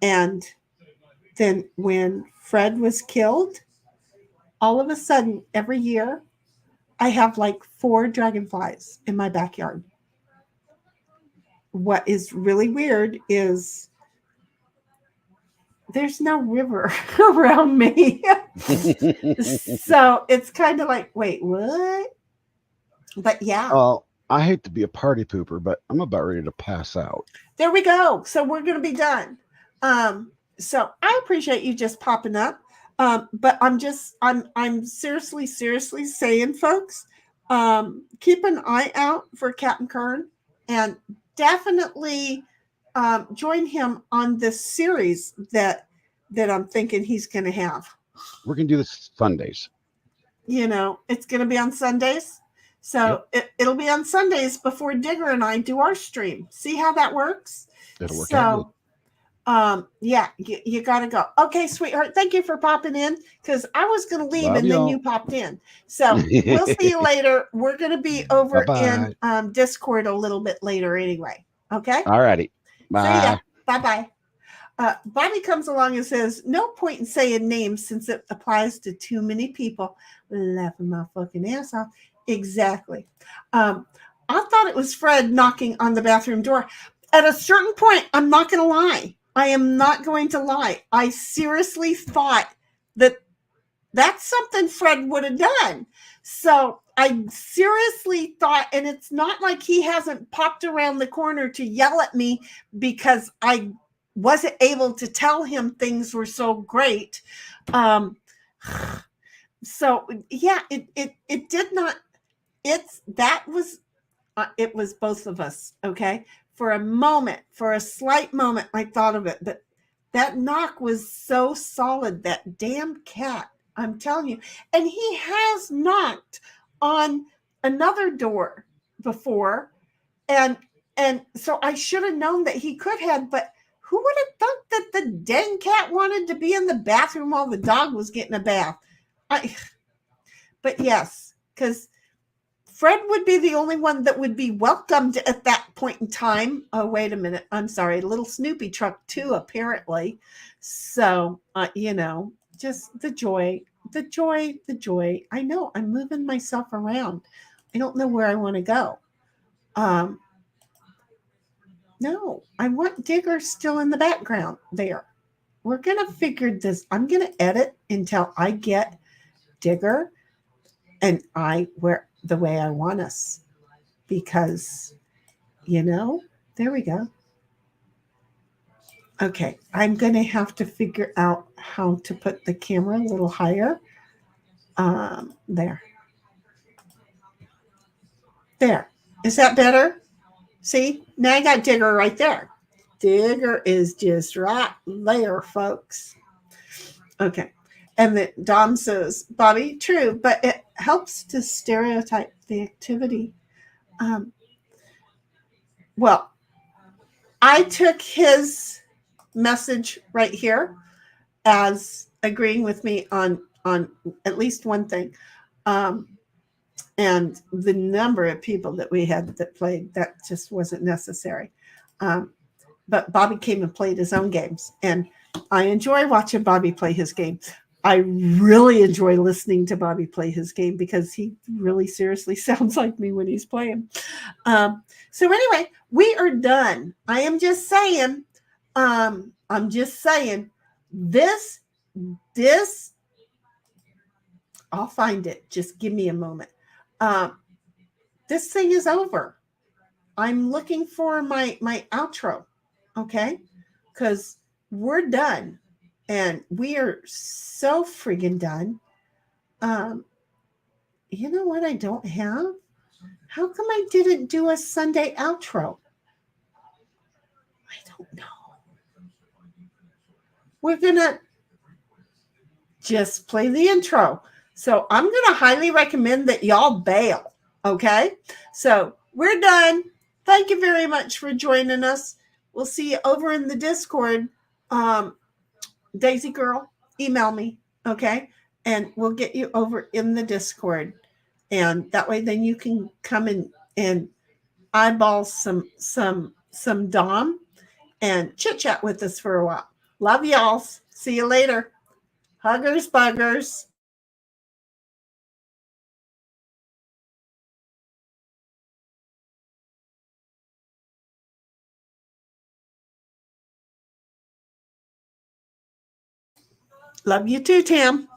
And then when Fred was killed, all of a sudden, every year, I have like 4 dragonflies in my backyard. What is really weird is there's no river around me. So it's kind of like, wait, what? But yeah. I hate to be a party pooper, but I'm about ready to pass out. There we go. So we're going to be done. So I appreciate you just popping up. But I'm seriously saying, folks, keep an eye out for Captain Kern and definitely join him on this series that I'm thinking he's going to have. We're going to do this Sundays. It's going to be on Sundays. So it'll be on Sundays before Digger and I do our stream. See how that works? It'll work out good. Yeah, you gotta go. Okay, sweetheart, thank you for popping in, because I was gonna leave Love and y'all. then you popped in. So we'll see you later. We're gonna be over Bye-bye. in Discord a little bit later anyway. Okay. All righty. See ya. Bye. Bye. Bobby comes along and says, no point in saying names since it applies to too many people. Laughing my fucking ass off. Exactly. I thought it was Fred knocking on the bathroom door. At a certain point, I'm not going to lie. I am not going to lie. I seriously thought that that's something Fred would have done. So I seriously thought, and it's not like he hasn't popped around the corner to yell at me because I wasn't able to tell him things were so great. So yeah, it did not. It was both of us. Okay. For a moment, for a slight moment, I thought of it, but that knock was so solid. That damn cat, I'm telling you. And he has knocked on another door before. And so I should have known that he could have, but who would have thought that the dang cat wanted to be in the bathroom while the dog was getting a bath? But yes, because Fred would be the only one that would be welcomed at that point in time. Oh, wait a minute. I'm sorry. Little Snoopy truck too, apparently. So, just the joy. I know I'm moving myself around. I don't know where I want to go. No, I want Digger still in the background there. We're going to figure this. I'm going to edit until I get Digger and where the way I want us, because there we go. Okay, I'm going to have to figure out how to put the camera a little higher. There. Is that better? See, now I got Digger right there. Digger is just right there, folks. Okay. And then Dom says, Bobby, true, but it helps to stereotype the activity. Well, I took his message right here as agreeing with me on at least one thing. And the number of people that we had that played, that just wasn't necessary. But Bobby came and played his own games. And I enjoy watching Bobby play his game. I really enjoy listening to Bobby play his game because he really seriously sounds like me when he's playing. So anyway, we are done. I am just saying, this, I'll find it. Just give me a moment. This thing is over. I'm looking for my outro. Okay. Because we're done. And we are so friggin' done. You know what I don't have? How come I didn't do a Sunday outro? I don't know. We're going to just play the intro. So I'm going to highly recommend that y'all bail. Okay? So we're done. Thank you very much for joining us. We'll see you over in the Discord. Daisy girl, email me, okay? And we'll get you over in the Discord. And that way then you can come and eyeball some Dom and chit-chat with us for a while. Love y'all. See you later. Huggers, buggers. Love you too, Tam.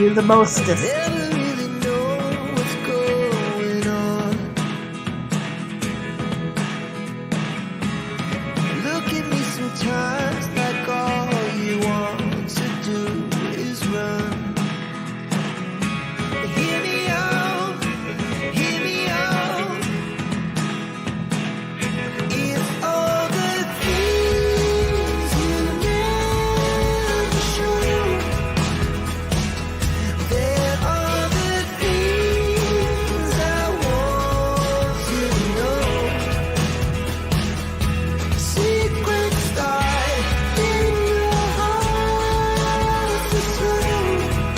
you the mostest. Never really know what's going on. Look at me sometimes like all you want to do is run. Hear me out, hear me out. It's all the things you never show. There are the things I want to know. Secrets start in your heart to throw.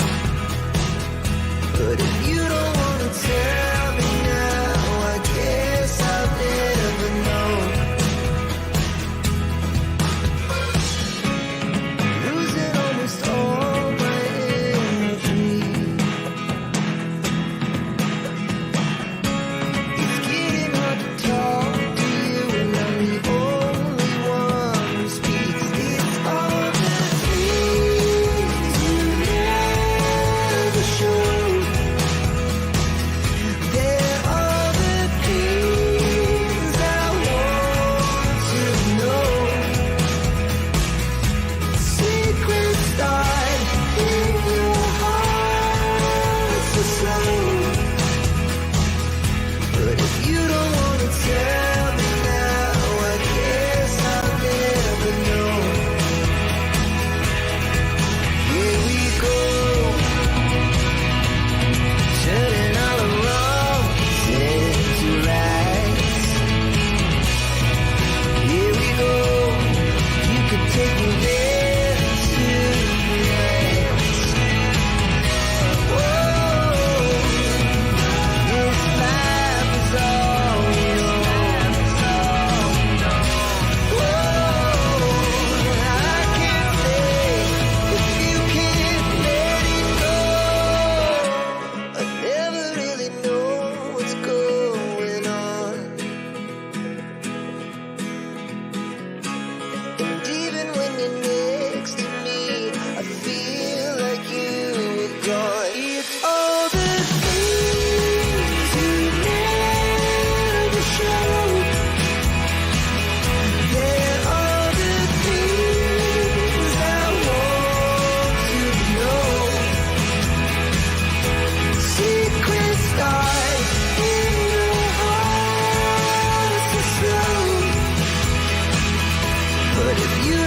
But if you don't want to tell me now, I guess I'll never know. Losing almost all my energy. It's getting hard to talk to you, and I'm the only one who speaks. It's all the things you never show. There are the things I want to know. Secrets start in your heart to slow. But if you don't want to tell me now, I guess I'll never know. Here we go, turning all the wrong into rights. Here we go, you can take me there tonight. Whoa, this life is all yours. Whoa, I can't say if you can't let it go. I never really know what's going on. And even when you're next to me, I feel like you were gone. It's all the things you never show. There are the things I want to know. Secrets start in your heart to slow. But if you